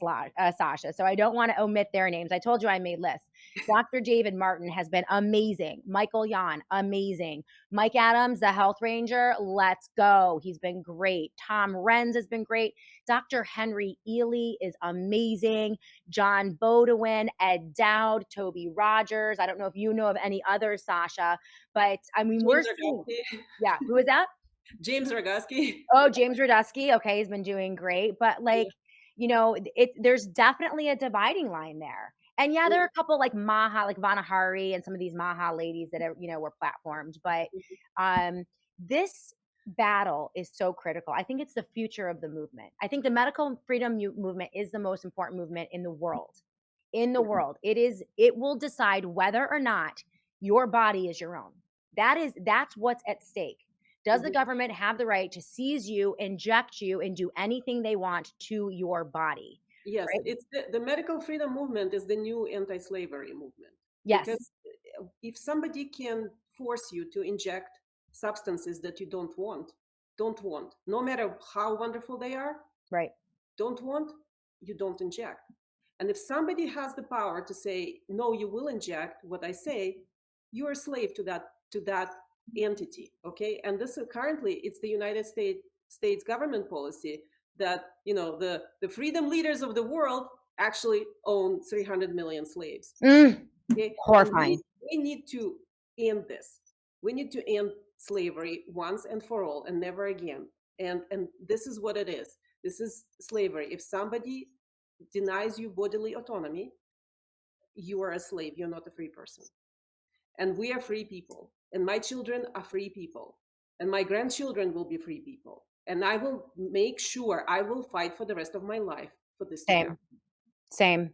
A: Sasha. So I don't want to omit their names. I told you I made lists. Dr. David Martin has been amazing. Michael Yan, amazing. Mike Adams, the health ranger, let's go. He's been great. Tom Renz has been great. Dr. Henry Ely is amazing. John Bodewin, Ed Dowd, Toby Rogers. I don't know if you know of any others, Sasha, but I mean, we're seeing. Yeah, who is that?
B: James Roguski.
A: Oh, James Roguski. Okay, he's been doing great. But there's definitely a dividing line there. And yeah, there are a couple like Maha, like Vanahari and some of these Maha ladies that are, were platformed. But this battle is so critical. I think it's the future of the movement. I think the medical freedom movement is the most important movement in the world. It will decide whether or not your body is your own. That's what's at stake. Does the government have the right to seize you, inject you, and do anything they want to your body?
B: Yes, right? It's the medical freedom movement is the new anti-slavery movement.
A: Yes.
B: Because if somebody can force you to inject substances that you don't want, no matter how wonderful they are,
A: right?
B: You don't inject. And if somebody has the power to say, no, you will inject what I say, you're a slave to that entity. Okay. And this currently it's the United States government policy that, the freedom leaders of the world actually own 300 million slaves.
A: Okay? Horrifying.
B: We need to end this. We need to end slavery once and for all and never again. And this is what it is. This is slavery. If somebody denies you bodily autonomy, you are a slave. You're not a free person. And we are free people. And my children are free people. And my grandchildren will be free people. And I will make sure I will fight for the rest of my life for this to happen.
A: Same.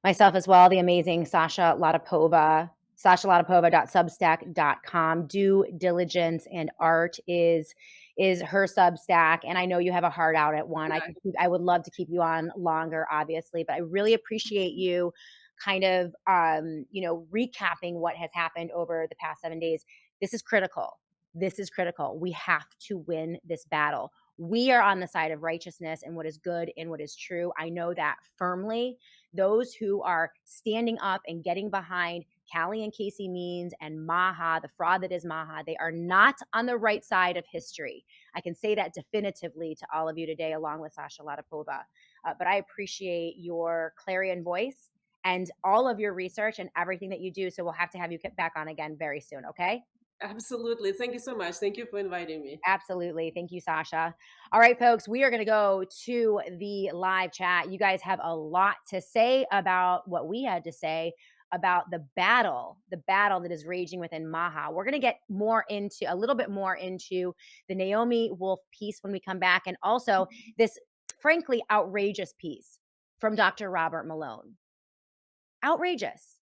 A: Myself as well, the amazing Sasha Latipova, SashaLatipova.substack.com. Due diligence and art is is her Substack. And I know you have a heart out at one.
B: Yeah.
A: I would love to keep you on longer, obviously, but I really appreciate you kind of, recapping what has happened over the past 7 days. This is critical. This is critical. We have to win this battle. We are on the side of righteousness and what is good and what is true. I know that firmly. Those who are standing up and getting behind Callie and Casey Means and Maha, the fraud that is Maha, they are not on the right side of history. I can say that definitively to all of you today, along with Sasha Latapova. But I appreciate your clarion voice and all of your research and everything that you do. So we'll have to have you back on again very soon, okay?
B: Absolutely. Thank you so much. Thank you for inviting me.
A: Absolutely. Thank you, Sasha. All right, folks, we are going to go to the live chat. You guys have a lot to say about what we had to say about the battle that is raging within Maha. We're going to get a little bit more into the Naomi Wolf piece when we come back, and also this frankly outrageous piece from Dr. Robert Malone. Outrageous,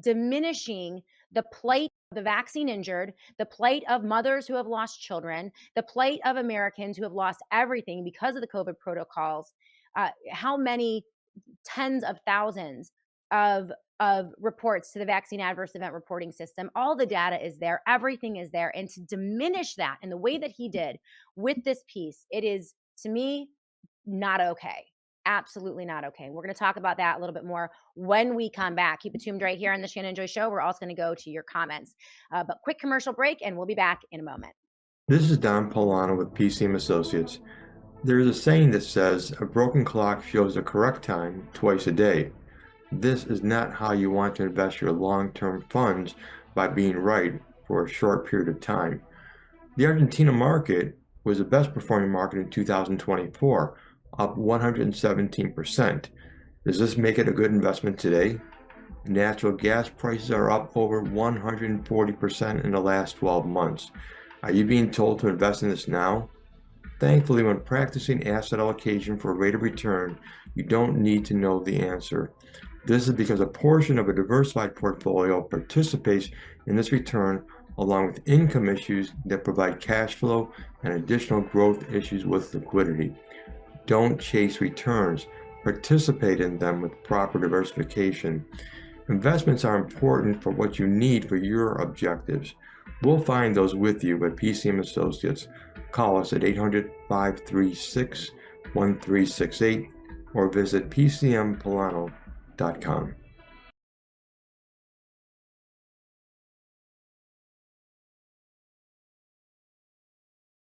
A: diminishing the plight of the vaccine injured, the plight of mothers who have lost children, the plight of Americans who have lost everything because of the COVID protocols. How many tens of thousands of reports to the vaccine adverse event reporting system. All the data is there. Everything is there. And to diminish that in the way that he did with this piece, it is, to me, not okay. Absolutely not okay. We're going to talk about that a little bit more when we come back. Keep it tuned right here on the Shannon Joy Show. We're also going to go to your comments. But quick commercial break, and we'll be back in a moment.
D: This is Don Polano with PCM Associates. There is a saying that says a broken clock shows the correct time twice a day. This is not how you want to invest your long-term funds by being right for a short period of time. The Argentina market was the best performing market in 2024, up 117%. Does this make it a good investment today? Natural gas prices are up over 140% in the last 12 months. Are you being told to invest in this now? Thankfully, when practicing asset allocation for rate of return, you don't need to know the answer. This is because a portion of a diversified portfolio participates in this return along with income issues that provide cash flow and additional growth issues with liquidity. Don't chase returns. Participate in them with proper diversification. Investments are important for what you need for your objectives. We'll find those with you at PCM Associates. Call us at 800-536-1368 or visit PCMPolano.com.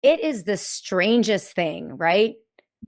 A: It is the strangest thing, right?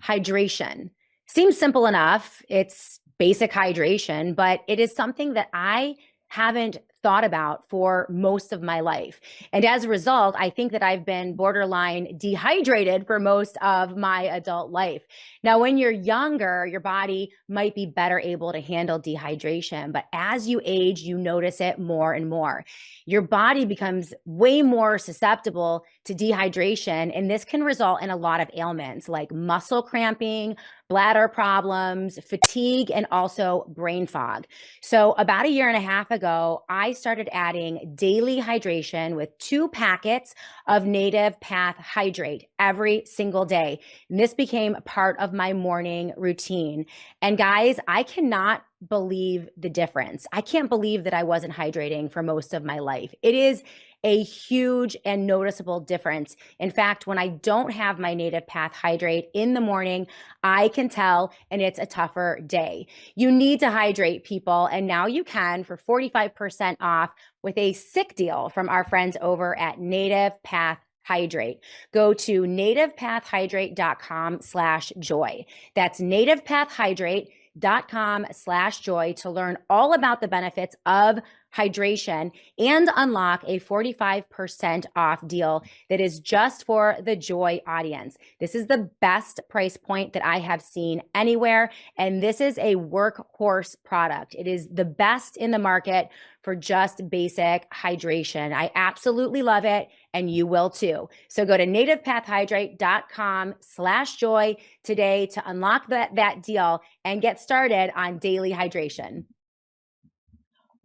A: Hydration. Seems simple enough. It's basic hydration, but it is something that I haven't thought about for most of my life. And as a result, I think that I've been borderline dehydrated for most of my adult life. Now, when you're younger, your body might be better able to handle dehydration, but as you age, you notice it more and more. Your body becomes way more susceptible to dehydration, and this can result in a lot of ailments like muscle cramping, bladder problems, fatigue, and also brain fog. So about a year and a half ago, I started adding daily hydration with 2 packets of Native Path Hydrate every single day. And this became part of my morning routine. And guys, I cannot believe the difference. I can't believe that I wasn't hydrating for most of my life. It is a huge and noticeable difference. In fact, when I don't have my Native Path Hydrate in the morning, I can tell, and it's a tougher day. You need to hydrate, people, and now you can for 45% off with a sick deal from our friends over at Native Path Hydrate. Go to nativepathhydrate.com/joy. That's nativepathhydrate.com/joy to learn all about the benefits of hydration and unlock a 45% off deal that is just for the Joy audience. This is the best price point that I have seen anywhere, and this is a workhorse product. It is the best in the market for just basic hydration. I absolutely love it, and you will too. So go to nativepathhydrate.com/joy today to unlock that deal and get started on daily hydration.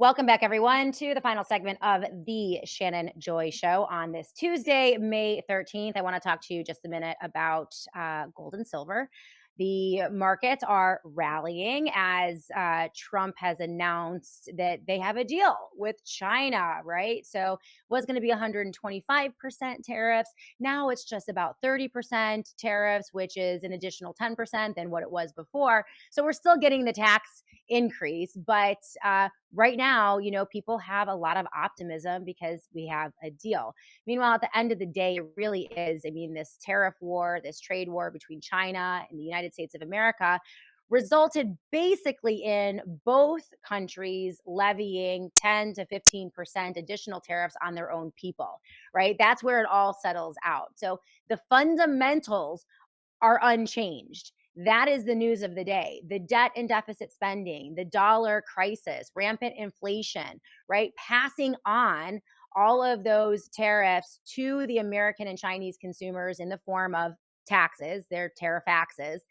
A: Welcome back, everyone, to the final segment of the Shannon Joy Show on this Tuesday, May 13th. I want to talk to you just a minute about gold and silver. The markets are rallying as Trump has announced that they have a deal with China, right? So it was going to be 125% tariffs. Now it's just about 30% tariffs, which is an additional 10% than what it was before. So we're still getting the tax increase, but right now, people have a lot of optimism because we have a deal. Meanwhile, at the end of the day, it really is, this tariff war, this trade war between China and the United States of America resulted basically in both countries levying 10 to 15% additional tariffs on their own people, right? That's where it all settles out. So the fundamentals are unchanged. That is the news of the day. The debt and deficit spending, the dollar crisis, rampant inflation, right? Passing on all of those tariffs to the American and Chinese consumers in the form of taxes, their tariff axes.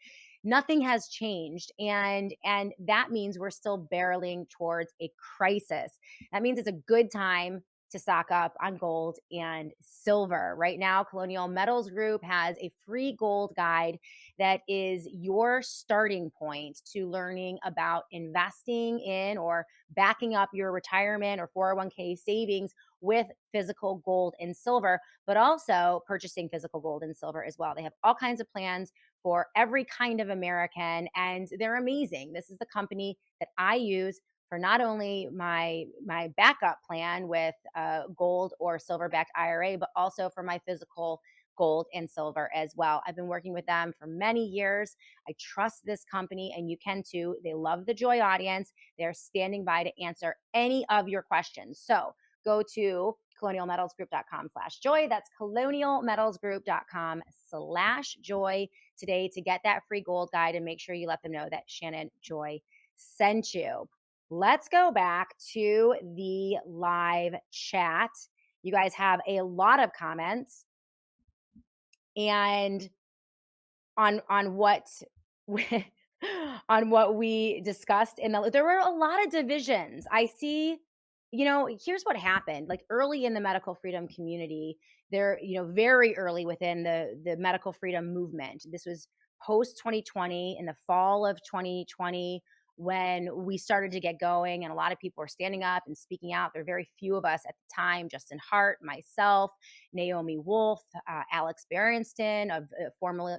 A: Nothing has changed. And that means we're still barreling towards a crisis. That means it's a good time to stock up on gold and silver. Right now, Colonial Metals Group has a free gold guide that is your starting point to learning about investing in or backing up your retirement or 401k savings with physical gold and silver, but also purchasing physical gold and silver as well. They have all kinds of plans for every kind of American, and they're amazing. This is the company that I use for not only my backup plan with gold or silver backed IRA, but also for my physical gold and silver as well. I've been working with them for many years. I trust this company, and you can too. They love the Joy audience. They're standing by to answer any of your questions. So go to colonialmetalsgroup.com/joy. That's colonialmetalsgroup.com/joy today to get that free gold guide, and make sure you let them know that Shannon Joy sent you. Let's go back to the live chat. You guys have a lot of comments and on what on what we discussed there were a lot of divisions. I see, here's what happened. Like early in the medical freedom community, there, very early within the medical freedom movement. This was post 2020, in the fall of 2020, when we started to get going and a lot of people were standing up and speaking out. There were very few of us at the time: Justin Hart, myself, Naomi Wolf, Alex Berenstain, of former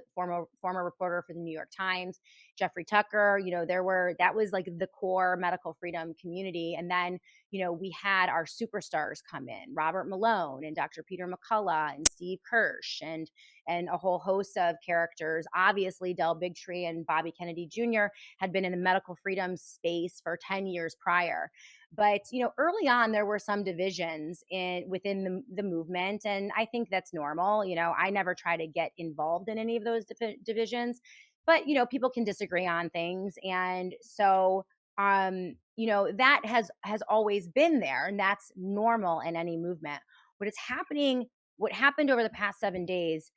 A: reporter for the New York Times, Jeffrey Tucker. That was like the core medical freedom community. And then, we had our superstars come in: Robert Malone and Dr. Peter McCullough and Steve Kirsch and a whole host of characters. Obviously, Del Bigtree and Bobby Kennedy Jr. had been in the medical freedom space for 10 years prior. But, early on, there were some divisions within the movement. And I think that's normal. I never try to get involved in any of those divisions. But, people can disagree on things. And so, that has always been there. And that's normal in any movement. What happened over the past 7 days,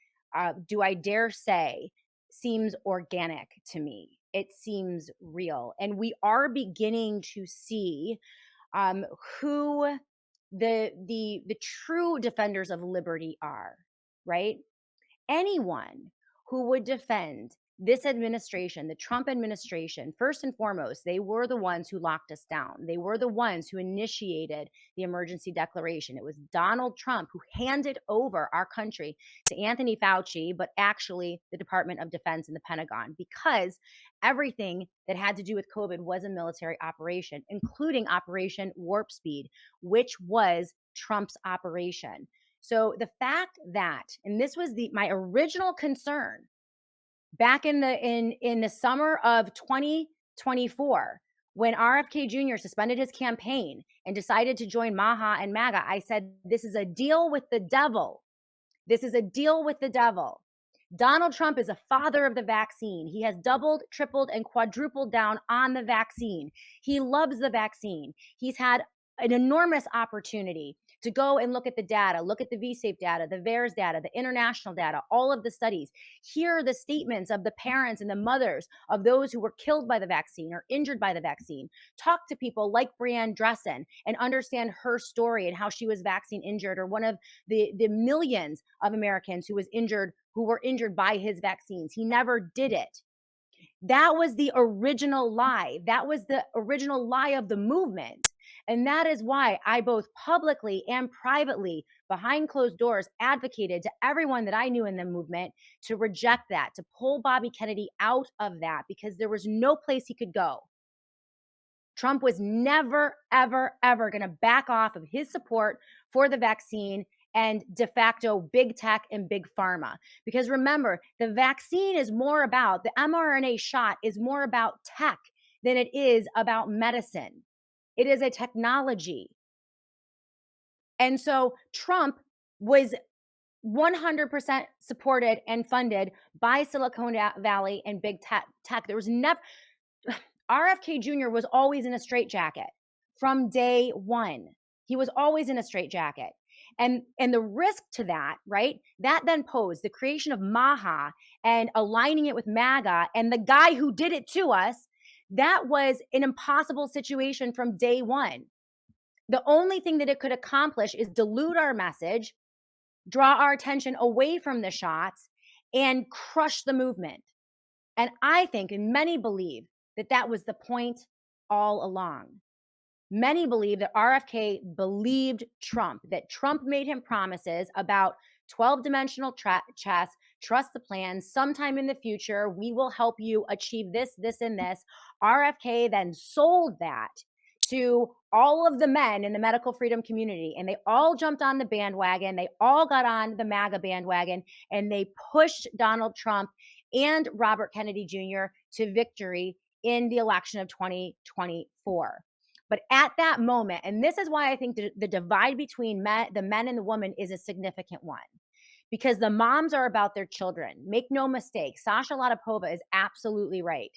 A: do I dare say, seems organic to me. It seems real. And we are beginning to see who the true defenders of liberty are, right? Anyone who would defend this administration, the Trump administration, first and foremost, they were the ones who locked us down. They were the ones who initiated the emergency declaration. It was Donald Trump who handed over our country to Anthony Fauci, but actually the Department of Defense and the Pentagon, because everything that had to do with COVID was a military operation, including Operation Warp Speed, which was Trump's operation. So the fact that, and this was my original concern back in the summer of 2024, when RFK Jr. suspended his campaign and decided to join MAHA and MAGA, I said, this is a deal with the devil. This is a deal with the devil. Donald Trump is a father of the vaccine. He has doubled, tripled, and quadrupled down on the vaccine. He loves the vaccine. He's had an enormous opportunity to go and look at the data, look at the VSafe data, the VAERS data, the international data, all of the studies, hear the statements of the parents and the mothers of those who were killed by the vaccine or injured by the vaccine, talk to people like Brianne Dressen and understand her story and how she was vaccine injured, or one of the millions of Americans who were injured by his vaccines. He never did it. That was the original lie. That was the original lie of the movement. And that is why I both publicly and privately, behind closed doors, advocated to everyone that I knew in the movement to reject that, to pull Bobby Kennedy out of that, because there was no place he could go. Trump was never, ever, ever going to back off of his support for the vaccine and de facto big tech and big pharma. Because remember, the vaccine is more about, the mRNA shot is more about tech than it is about medicine. It is a technology. And so Trump was 100% supported and funded by Silicon Valley and big tech. There was never, RFK Jr. was always in a straitjacket from day one. He was always in a straitjacket. And the risk to that, right? That then posed the creation of MAHA and aligning it with MAGA and the guy who did it to us. That was an impossible situation from day one. The only thing that it could accomplish is dilute our message, draw our attention away from the shots, and crush the movement. And I think, and many believe, that that was the point all along. Many believe that RFK believed Trump, that Trump made him promises about 12-dimensional chess, trust the plan, sometime in the future, we will help you achieve this, this, and this. RFK then sold that to all of the men in the medical freedom community, and they all jumped on the bandwagon. They all got on the MAGA bandwagon, and they pushed Donald Trump and Robert Kennedy Jr. to victory in the election of 2024. But at that moment, and this is why I think the divide between the men and the women is a significant one, because the moms are about their children. Make no mistake, Sasha Latypova is absolutely right.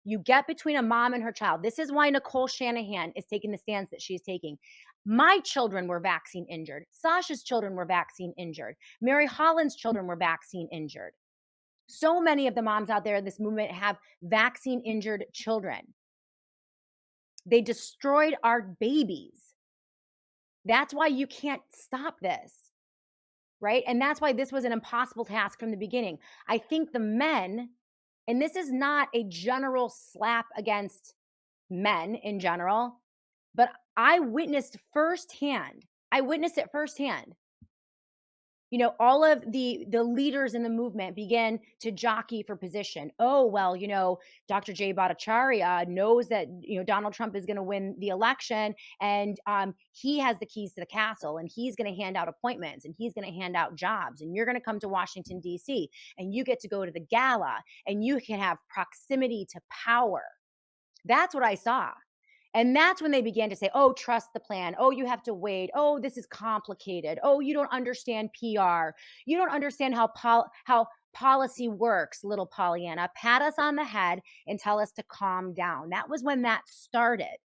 A: You get between a mom and her child. This is why Nicole Shanahan is taking the stance that she's taking. My children were vaccine injured. Sasha's children were vaccine injured. Mary Holland's children were vaccine injured. So many of the moms out there in this movement have vaccine injured children. They destroyed our babies. That's why you can't stop this, right? And that's why this was an impossible task from the beginning. I think the men, and this is not a general slap against men in general, but I witnessed it firsthand. You know, all of the leaders in the movement began to jockey for position. Oh, well, you know, Dr. Jay Bhattacharya knows that, you know, Donald Trump is going to win the election, and he has the keys to the castle, and he's going to hand out appointments, and he's going to hand out jobs, and you're going to come to Washington, D.C., and you get to go to the gala, and you can have proximity to power. That's what I saw. And that's when they began to say, oh, trust the plan. Oh, you have to wait. Oh, this is complicated. Oh, you don't understand PR. You don't understand how policy works, little Pollyanna. Pat us on the head and tell us to calm down. That was when that started.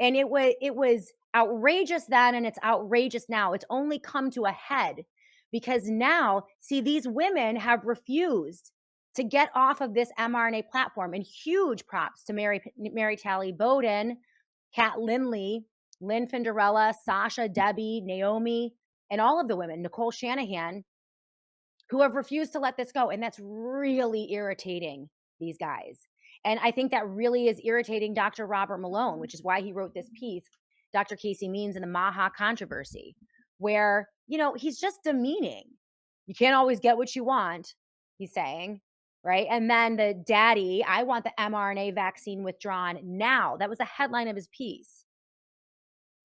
A: And it was outrageous then, and it's outrageous now. It's only come to a head because now, see, these women have refused to get off of this mRNA platform. And huge props to Mary Talley Bowden, Kat Lindley, Lynn Finderella, Sasha, Debbie, Naomi, and all of the women, Nicole Shanahan, who have refused to let this go. And that's really irritating these guys. And I think that really is irritating Dr. Robert Malone, which is why he wrote this piece, Dr. Casey Means and the MAHA controversy, where, you know, he's just demeaning. You can't always get what you want, he's saying. Right. And then the daddy, I want the mRNA vaccine withdrawn now. That was the headline of his piece.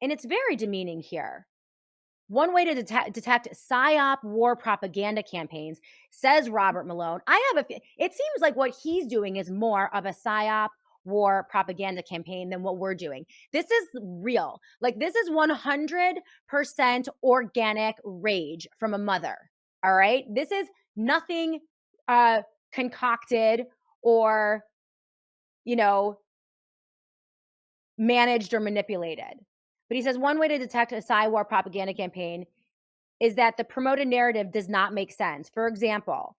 A: And it's very demeaning here. One way to detect PSYOP war propaganda campaigns, says Robert Malone. It seems like what he's doing is more of a PSYOP war propaganda campaign than what we're doing. This is real. Like, this is 100% organic rage from a mother. All right. This is nothing concocted or, you know, managed or manipulated. But he says one way to detect a Psy-war propaganda campaign is that the promoted narrative does not make sense. For example,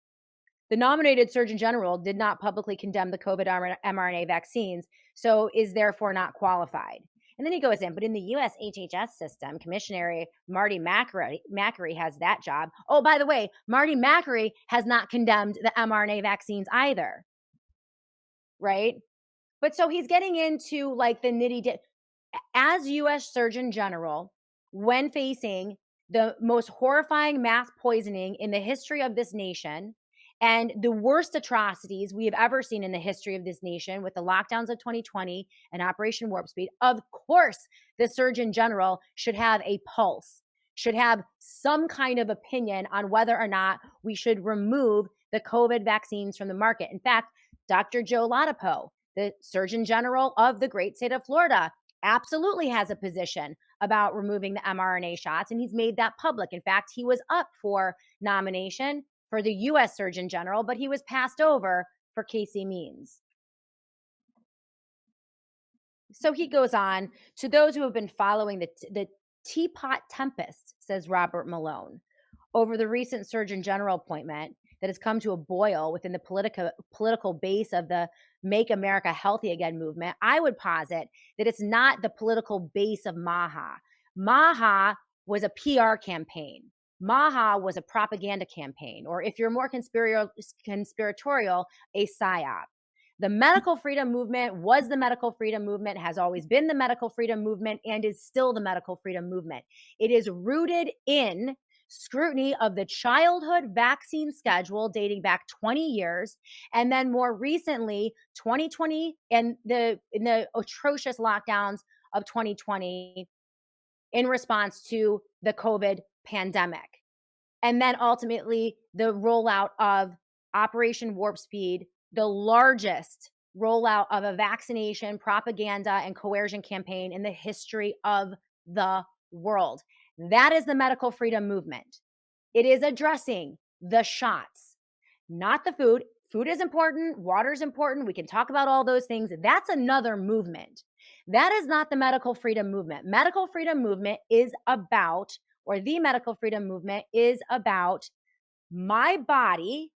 A: the nominated Surgeon General did not publicly condemn the COVID mRNA vaccines, so is therefore not qualified. And then he goes in, but in the US HHS system, Commissioner Marty Makary has that job. Oh, by the way, Marty Makary has not condemned the mRNA vaccines either, right? But so he's getting into like the nitty-gritty. As US Surgeon General, when facing the most horrifying mass poisoning in the history of this nation and the worst atrocities we have ever seen in the history of this nation with the lockdowns of 2020 and Operation Warp Speed, of course, the Surgeon General should have a pulse, should have some kind of opinion on whether or not we should remove the COVID vaccines from the market. In fact, Dr. Joe Ladapo, the Surgeon General of the great state of Florida, absolutely has a position about removing the mRNA shots, and he's made that public. In fact, he was up for nomination for the US Surgeon General, but he was passed over for Casey Means. So he goes on, to those who have been following the teapot tempest, says Robert Malone, over the recent Surgeon General appointment that has come to a boil within the political base of the Make America Healthy Again movement, I would posit that it's not the political base of MAHA. MAHA was a PR campaign. MAHA was a propaganda campaign, or if you're more conspiratorial, a PSYOP. The medical freedom movement was the medical freedom movement, has always been the medical freedom movement, and is still the medical freedom movement. It is rooted in scrutiny of the childhood vaccine schedule dating back 20 years, and then more recently 2020 and in the atrocious lockdowns of 2020 in response to the COVID pandemic. And then ultimately the rollout of Operation Warp Speed, the largest rollout of a vaccination, propaganda, and coercion campaign in the history of the world. That is the medical freedom movement. It is addressing the shots, not the food. Food is important. Water is important. We can talk about all those things. That's another movement. That is not the medical freedom movement. Medical freedom movement is about, or the medical freedom movement is about my body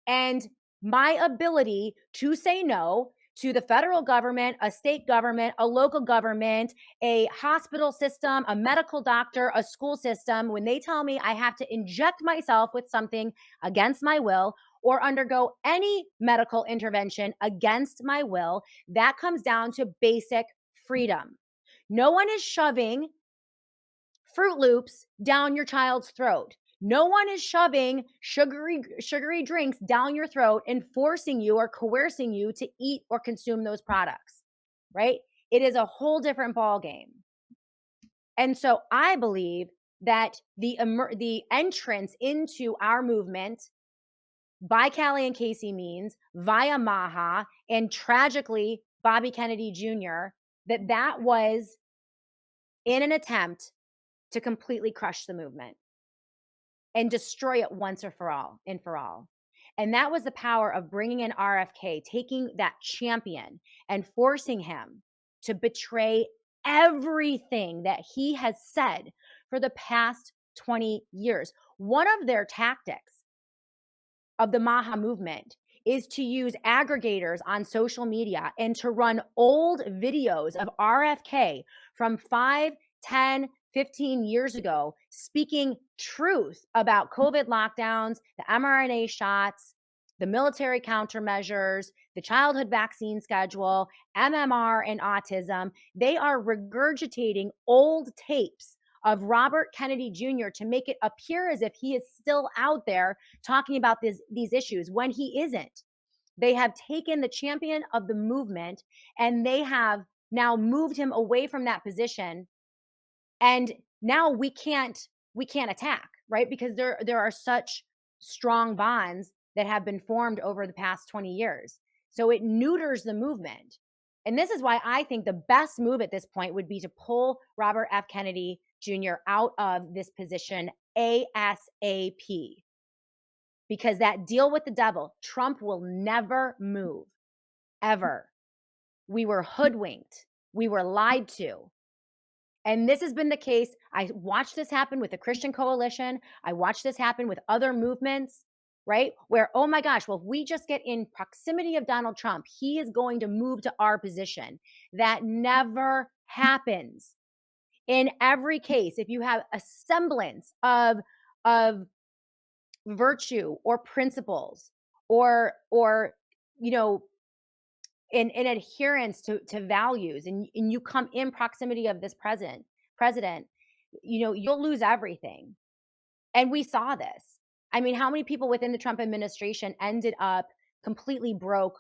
A: and my ability to say no to the federal government, a state government, a local government, a hospital system, a medical doctor, a school system, when they tell me I have to inject myself with something against my will or undergo any medical intervention against my will. That comes down to basic freedom. No one is shoving Fruit Loops down your child's throat. No one is shoving sugary drinks down your throat and forcing you or coercing you to eat or consume those products, right? It is a whole different ballgame. And so I believe that the entrance into our movement by Callie and Casey Means, via MAHA, and tragically Bobby Kennedy Jr., that was in an attempt to completely crush the movement and destroy it once and for all. And that was the power of bringing in RFK, taking that champion and forcing him to betray everything that he has said for the past 20 years. One of their tactics of the MAHA movement is to use aggregators on social media and to run old videos of RFK from 5, 10, 15 years ago, speaking truth about COVID lockdowns, the mRNA shots, the military countermeasures, the childhood vaccine schedule, MMR and autism. They are regurgitating old tapes of Robert Kennedy Jr. to make it appear as if he is still out there talking about these issues when he isn't. They have taken the champion of the movement and they have now moved him away from that position. And now we can't attack, right? Because there are such strong bonds that have been formed over the past 20 years. So it neuters the movement. And this is why I think the best move at this point would be to pull Robert F. Kennedy Jr. out of this position ASAP. Because that deal with the devil, Trump will never move, ever. We were hoodwinked. We were lied to. And this has been the case. I watched this happen with the Christian Coalition. I watched this happen with other movements, right? Where, oh my gosh, well, if we just get in proximity of Donald Trump, he is going to move to our position. That never happens. In every case, if you have a semblance of virtue or principles or you know, in adherence to values, and you come in proximity of this president, you know, you'll lose everything. And we saw this. I mean, how many people within the Trump administration ended up completely broke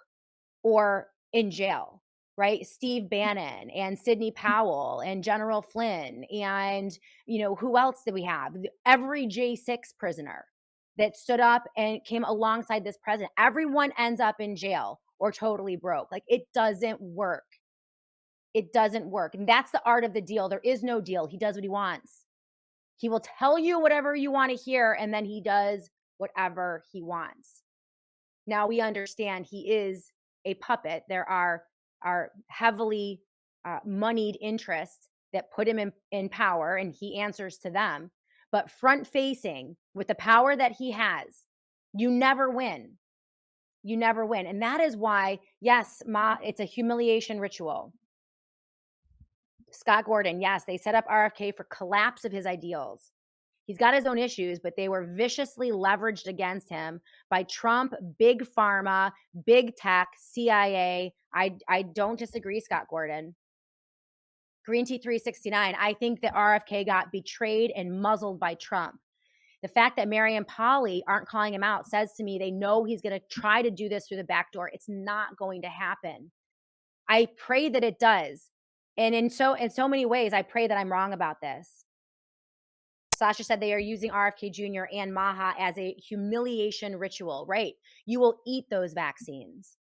A: or in jail, right? Steve Bannon and Sidney Powell and General Flynn and, you know, who else did we have? Every J6 prisoner that stood up and came alongside this president. Everyone ends up in jail or totally broke. Like, it doesn't work. It doesn't work. And that's the art of the deal. There is no deal. He does what he wants. He will tell you whatever you want to hear, and then he does whatever he wants. Now, we understand he is a puppet. There are heavily moneyed interests that put him in power, and he answers to them. But front facing, with the power that he has, you never win. You never win. And that is why, yes, it's a humiliation ritual. Scott Gordon, yes, they set up RFK for collapse of his ideals. He's got his own issues, but they were viciously leveraged against him by Trump, big pharma, big tech, CIA. I don't disagree, Scott Gordon. Green Tea 369, I think that RFK got betrayed and muzzled by Trump. The fact that Mary and Polly aren't calling him out says to me they know he's going to try to do this through the back door. It's not going to happen. I pray that it does. And in so many ways, I pray that I'm wrong about this. Sasha said they are using RFK Jr. and Maha as a humiliation ritual, right? You will eat those vaccines.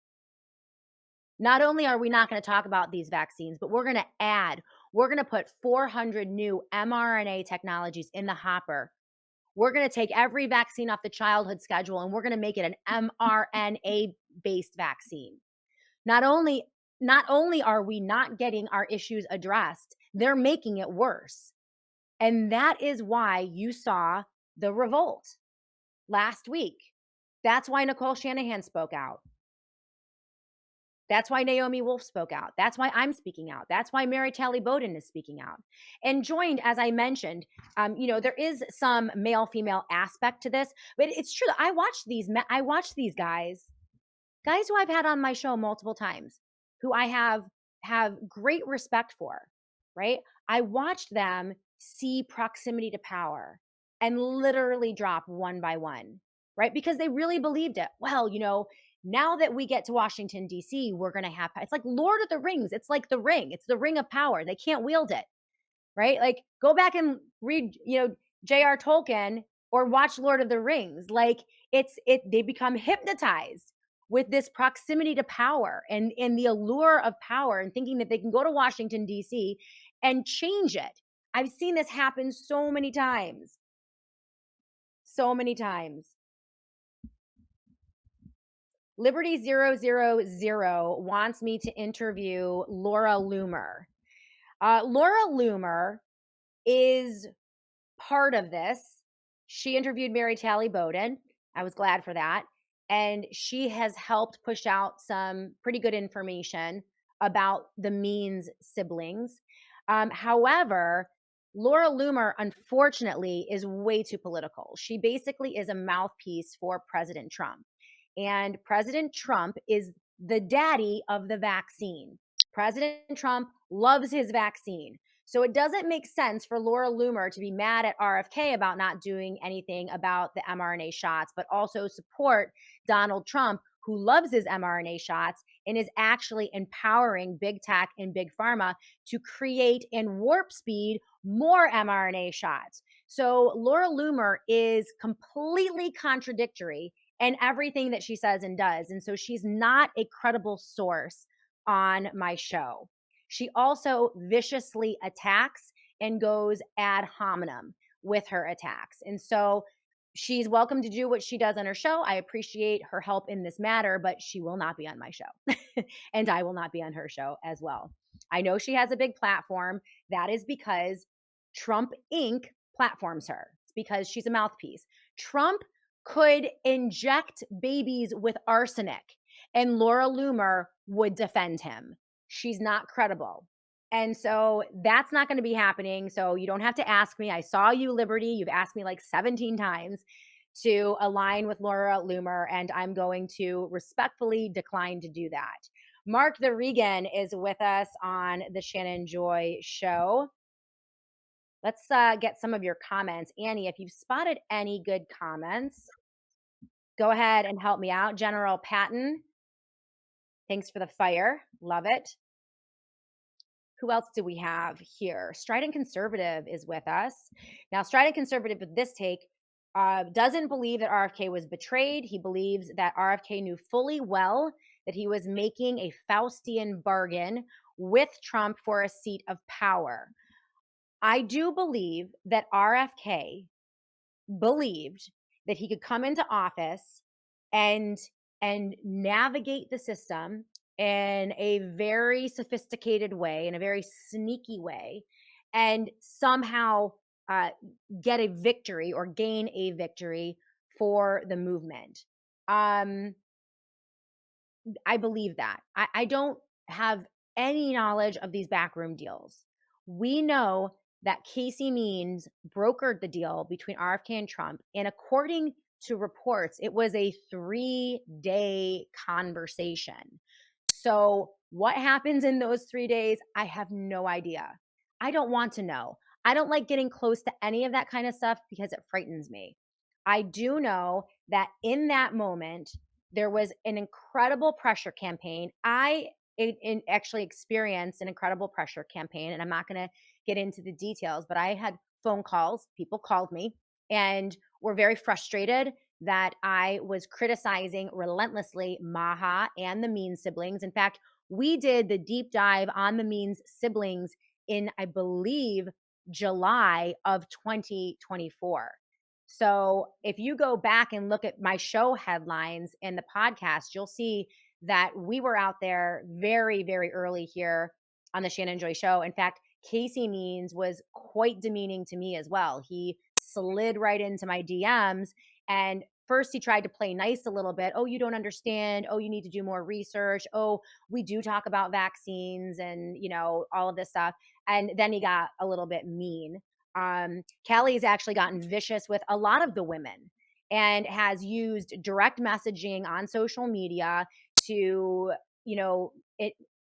A: Not only are we not going to talk about these vaccines, but we're going to put 400 new mRNA technologies in the hopper. We're going to take every vaccine off the childhood schedule and we're going to make it an mRNA-based vaccine. Not only are we not getting our issues addressed, they're making it worse. And that is why you saw the revolt last week. That's why Nicole Shanahan spoke out. That's why Naomi Wolf spoke out. That's why I'm speaking out. That's why Mary Talley Bowden is speaking out. And joined, as I mentioned, there is some male-female aspect to this, but it's true. I watch these guys who I've had on my show multiple times, who I have great respect for, right? I watched them see proximity to power and literally drop one by one, right? Because they really believed it. Well, now that we get to Washington, D.C., we're going to have, it's like Lord of the Rings. It's like the ring. It's the ring of power. They can't wield it, right? Like, go back and read, J.R. Tolkien or watch Lord of the Rings. Like, they become hypnotized with this proximity to power and the allure of power and thinking that they can go to Washington, D.C. and change it. I've seen this happen so many times. So many times. Liberty 000 wants me to interview Laura Loomer. Laura Loomer is part of this. She interviewed Mary Talley Bowden. I was glad for that. And she has helped push out some pretty good information about the Means siblings. However, Laura Loomer, unfortunately, is way too political. She basically is a mouthpiece for President Trump. And President Trump is the daddy of the vaccine. President Trump loves his vaccine. So it doesn't make sense for Laura Loomer to be mad at RFK about not doing anything about the mRNA shots, but also support Donald Trump, who loves his mRNA shots and is actually empowering big tech and big pharma to create and warp speed more mRNA shots. So Laura Loomer is completely contradictory in everything that she says and does. And so she's not a credible source on my show. She also viciously attacks and goes ad hominem with her attacks. And so she's welcome to do what she does on her show. I appreciate her help in this matter, but she will not be on my show. And I will not be on her show as well. I know she has a big platform. That is because Trump Inc. platforms her. It's because she's a mouthpiece. Trump could inject babies with arsenic and Laura Loomer would defend him. She's not credible. And so that's not going to be happening. So you don't have to ask me. I saw you, Liberty. You've asked me like 17 times to align with Laura Loomer, and I'm going to respectfully decline to do that. Mark the Regan is with us on the Shannon Joy Show. Let's get some of your comments. Annie, if you've spotted any good comments, go ahead and help me out. General Patton, thanks for the fire. Love it. Who else do we have here? Strident Conservative is with us. Now, Strident Conservative with this take doesn't believe that RFK was betrayed. He believes that RFK knew fully well that he was making a Faustian bargain with Trump for a seat of power. I do believe that RFK believed that he could come into office and navigate the system in a very sophisticated way, in a very sneaky way, and somehow get a victory or gain a victory for the movement. I believe that. I don't have any knowledge of these backroom deals. We know that Casey Means brokered the deal between RFK and Trump, and according to reports, it was a 3-day conversation. So what happens in those 3 days? I have no idea. I don't want to know. I don't like getting close to any of that kind of stuff because it frightens me. I do know that in that moment, there was an incredible pressure campaign. I actually experienced an incredible pressure campaign, and I'm not going to get into the details, but I had phone calls. People called me and were very frustrated that I was criticizing relentlessly Maha and the Means siblings. In fact, we did the deep dive on the Means siblings in, I believe, July of 2024. So if you go back and look at my show headlines in the podcast, you'll see that we were out there very, very early here on the Shannon Joy Show. In fact, Casey Means was quite demeaning to me as well. He slid right into my DMs, and first he tried to play nice a little bit. Oh, you don't understand. Oh, you need to do more research. Oh, we do talk about vaccines and, all of this stuff. And then he got a little bit mean. Callie's actually gotten vicious with a lot of the women and has used direct messaging on social media to,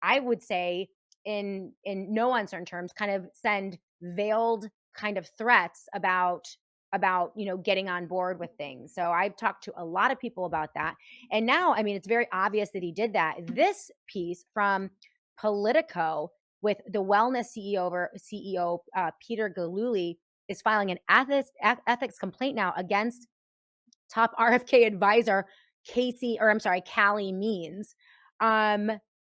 A: I would say in no uncertain terms, kind of send veiled kind of threats about getting on board with things. So I've talked to a lot of people about that. And now, it's very obvious that he did that. This piece from Politico with the wellness CEO Peter Gillooly is filing an ethics complaint now against top RFK advisor Callie Means.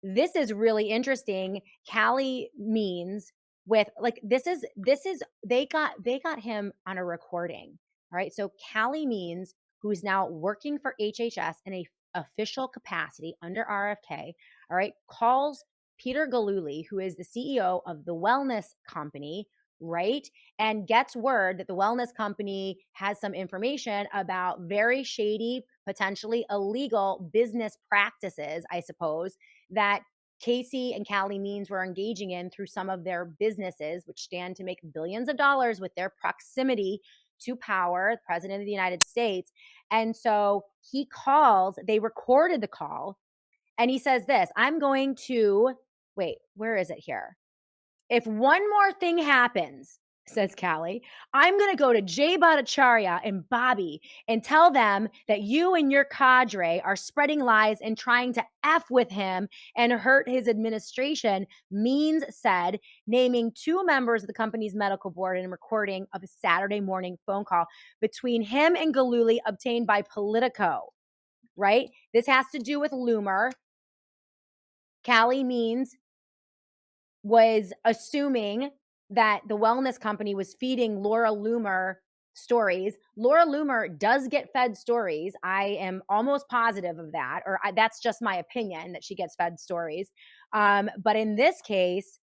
A: This is really interesting. Callie Means with they got him on a recording. All right. So Callie Means, who is now working for HHS in a official capacity under RFK, all right, calls Peter Gillooly, who is the CEO of the wellness company, right, and gets word that the wellness company has some information about very shady, potentially illegal business practices, I suppose, that Casey and Callie Means were engaging in through some of their businesses, which stand to make billions of dollars with their proximity to power, the president of the United States. And so he calls, they recorded the call, and he says this, I'm going to, wait, where is it here? If one more thing happens, says Callie, I'm going to go to Jay Bhattacharya and Bobby and tell them that you and your cadre are spreading lies and trying to F with him and hurt his administration, Means said, naming 2 members of the company's medical board in a recording of a Saturday morning phone call between him and Gillooly obtained by Politico, right? This has to do with Loomer. Callie Means was assuming that the wellness company was feeding Laura Loomer stories. Laura Loomer does get fed stories. I am almost positive of that, or that's just my opinion that she gets fed stories. But in this case,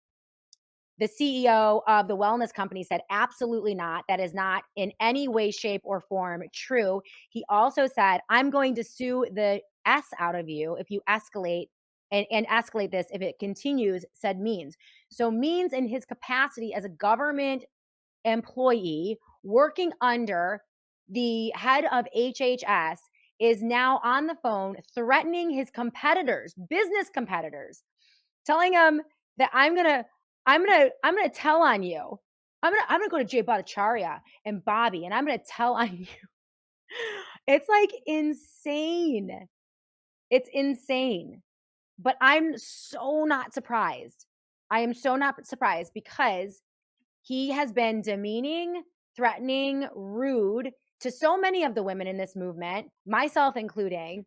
A: the CEO of the wellness company said, absolutely not. That is not in any way, shape, or form true. He also said, I'm going to sue the S out of you if you escalate and escalate this if it continues, said Means. So Means, in his capacity as a government employee working under the head of HHS, is now on the phone threatening his competitors, business competitors, telling them that I'm gonna tell on you. I'm gonna go to Jay Bhattacharya and Bobby, and I'm gonna tell on you. It's like insane. It's insane. But I'm so not surprised. I am so not surprised because he has been demeaning, threatening, rude to so many of the women in this movement, myself included,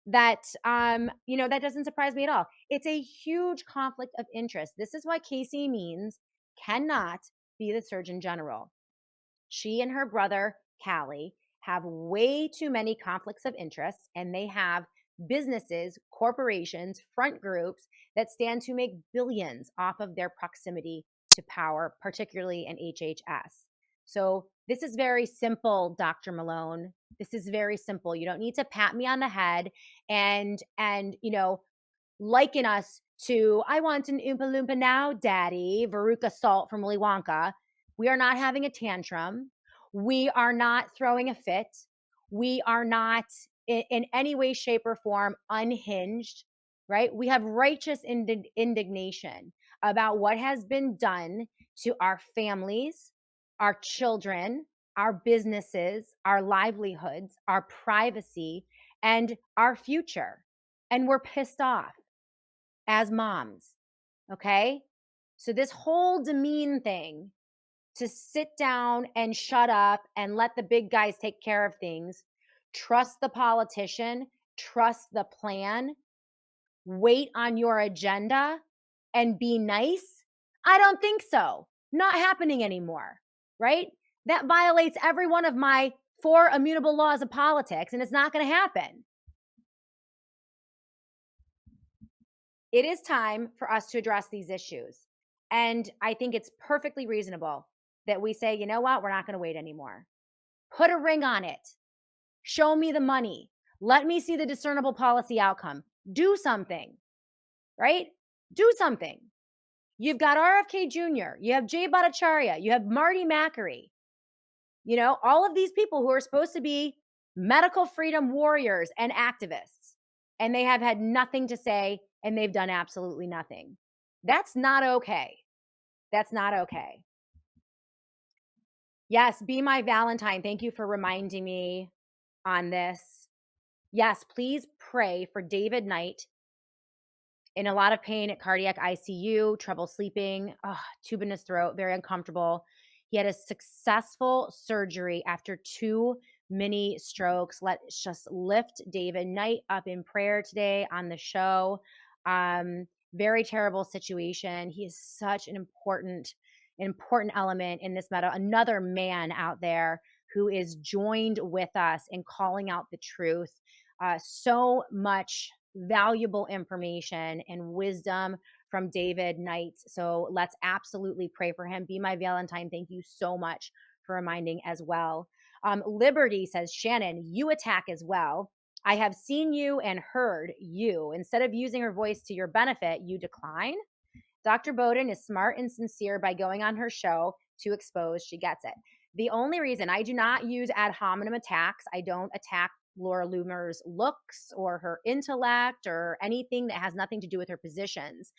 A: that that doesn't surprise me at all. It's a huge conflict of interest. This is why Casey Means cannot be the Surgeon General. She and her brother Callie have way too many conflicts of interest, and they have businesses, corporations, front groups that stand to make billions off of their proximity to power, particularly in HHS. So this is very simple, Dr. Malone. This is very simple. You don't need to pat me on the head and liken us to, I want an Oompa Loompa now, Daddy, Veruca Salt from Willy Wonka. We are not having a tantrum. We are not throwing a fit. We are not in any way, shape, or form unhinged, right? We have righteous indignation about what has been done to our families, our children, our businesses, our livelihoods, our privacy, and our future. And we're pissed off as moms, okay? So this whole demean thing, to sit down and shut up and let the big guys take care of things, trust the politician, trust the plan, wait on your agenda, and be nice? I don't think so. Not happening anymore, right? That violates every one of my 4 immutable laws of politics, and it's not going to happen. It is time for us to address these issues. And I think it's perfectly reasonable that we say, you know what, we're not going to wait anymore. Put a ring on it. Show me the money. Let me see the discernible policy outcome. Do something, right? Do something. You've got RFK Jr., you have Jay Bhattacharya, you have Marty Makary, all of these people who are supposed to be medical freedom warriors and activists, and they have had nothing to say, and they've done absolutely nothing. That's not okay. That's not okay. Yes, Be My Valentine. Thank you for reminding me on this. Yes, please pray for David Knight, in a lot of pain at cardiac ICU, trouble sleeping, tube in his throat, very uncomfortable. He had a successful surgery after 2 mini strokes. Let's just lift David Knight up in prayer today on the show. Very terrible situation. He is such an important element in this matter. Another man out there who is joined with us in calling out the truth. So much valuable information and wisdom from David Knight. So let's absolutely pray for him. Be My Valentine. Thank you so much for reminding as well. Liberty says, Shannon, you attack as well. I have seen you and heard you. Instead of using her voice to your benefit, you decline. Dr. Bowden is smart and sincere by going on her show to expose. She gets it. The only reason I do not use ad hominem attacks, I don't attack Laura Loomer's looks or her intellect or anything that has nothing to do with her positions.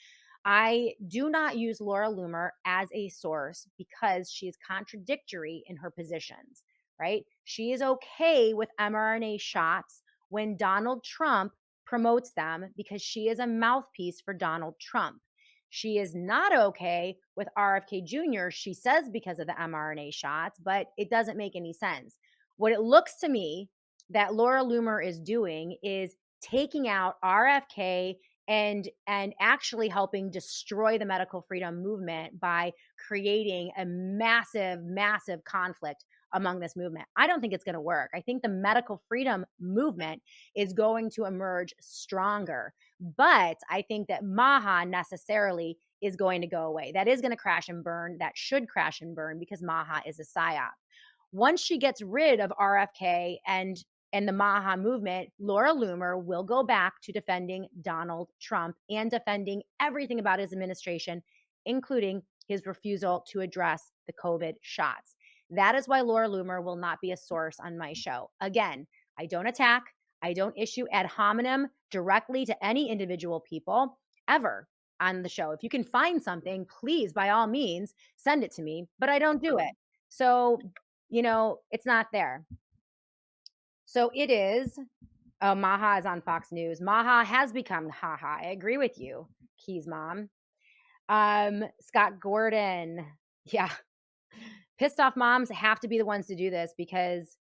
A: I do not use Laura Loomer as a source because she is contradictory in her positions, right? She is okay with mRNA shots when Donald Trump promotes them because she is a mouthpiece for Donald Trump. She is not okay with RFK Jr., she says, because of the mRNA shots, but it doesn't make any sense. What it looks to me that Laura Loomer is doing is taking out RFK and actually helping destroy the medical freedom movement by creating a massive, massive conflict among this movement. I don't think it's going to work. I think the medical freedom movement is going to emerge stronger. But I think that MAHA necessarily is going to go away. That is going to crash and burn. That should crash and burn because MAHA is a psyop. Once she gets rid of RFK and the MAHA movement, Laura Loomer will go back to defending Donald Trump and defending everything about his administration, including his refusal to address the COVID shots. That is why Laura Loomer will not be a source on my show. Again, I don't attack. I don't issue ad hominem directly to any individual people ever on the show. If you can find something, please, by all means, send it to me, but I don't do it. So, it's not there. So it is. Oh, Maha is on Fox News. Maha has become haha. I agree with you, Keys mom. Scott Gordon. Yeah. Pissed off moms have to be the ones to do this because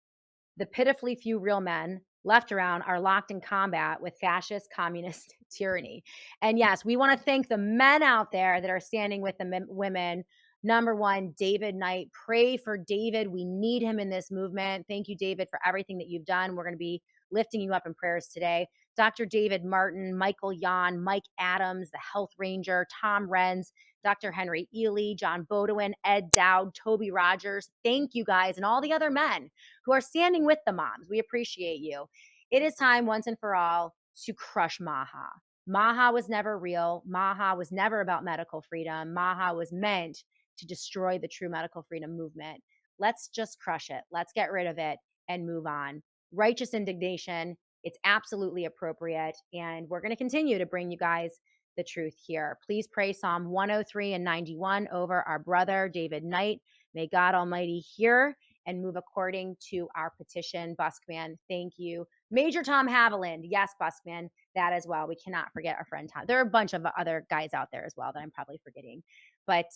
A: the pitifully few real men left around are locked in combat with fascist communist tyranny. And yes, we want to thank the men out there that are standing with the women. Number one, David Knight. Pray for David. We need him in this movement. Thank you, David, for everything that you've done. We're going to be lifting you up in prayers today. Dr. David Martin, Michael Yan, Mike Adams, the Health Ranger, Tom Renz, Dr. Henry Ely, John Bodewin, Ed Dowd, Toby Rogers. Thank you guys and all the other men who are standing with the moms. We appreciate you. It is time once and for all to crush MAHA. MAHA was never real. MAHA was never about medical freedom. MAHA was meant to destroy the true medical freedom movement. Let's just crush it. Let's get rid of it and move on. Righteous indignation. It's absolutely appropriate. And we're going to continue to bring you guys the truth here. Please pray Psalm 103 and 91 over our brother, David Knight. May God Almighty hear and move according to our petition. Buskman, thank you. Major Tom Haviland. Yes, Buskman, that as well. We cannot forget our friend Tom. There are a bunch of other guys out there as well that I'm probably forgetting. But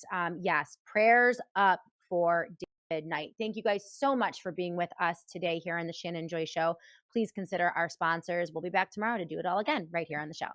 A: yes, prayers up for David Knight. Thank you guys so much for being with us today here on the Shannon Joy Show. Please consider our sponsors. We'll be back tomorrow to do it all again right here on the show.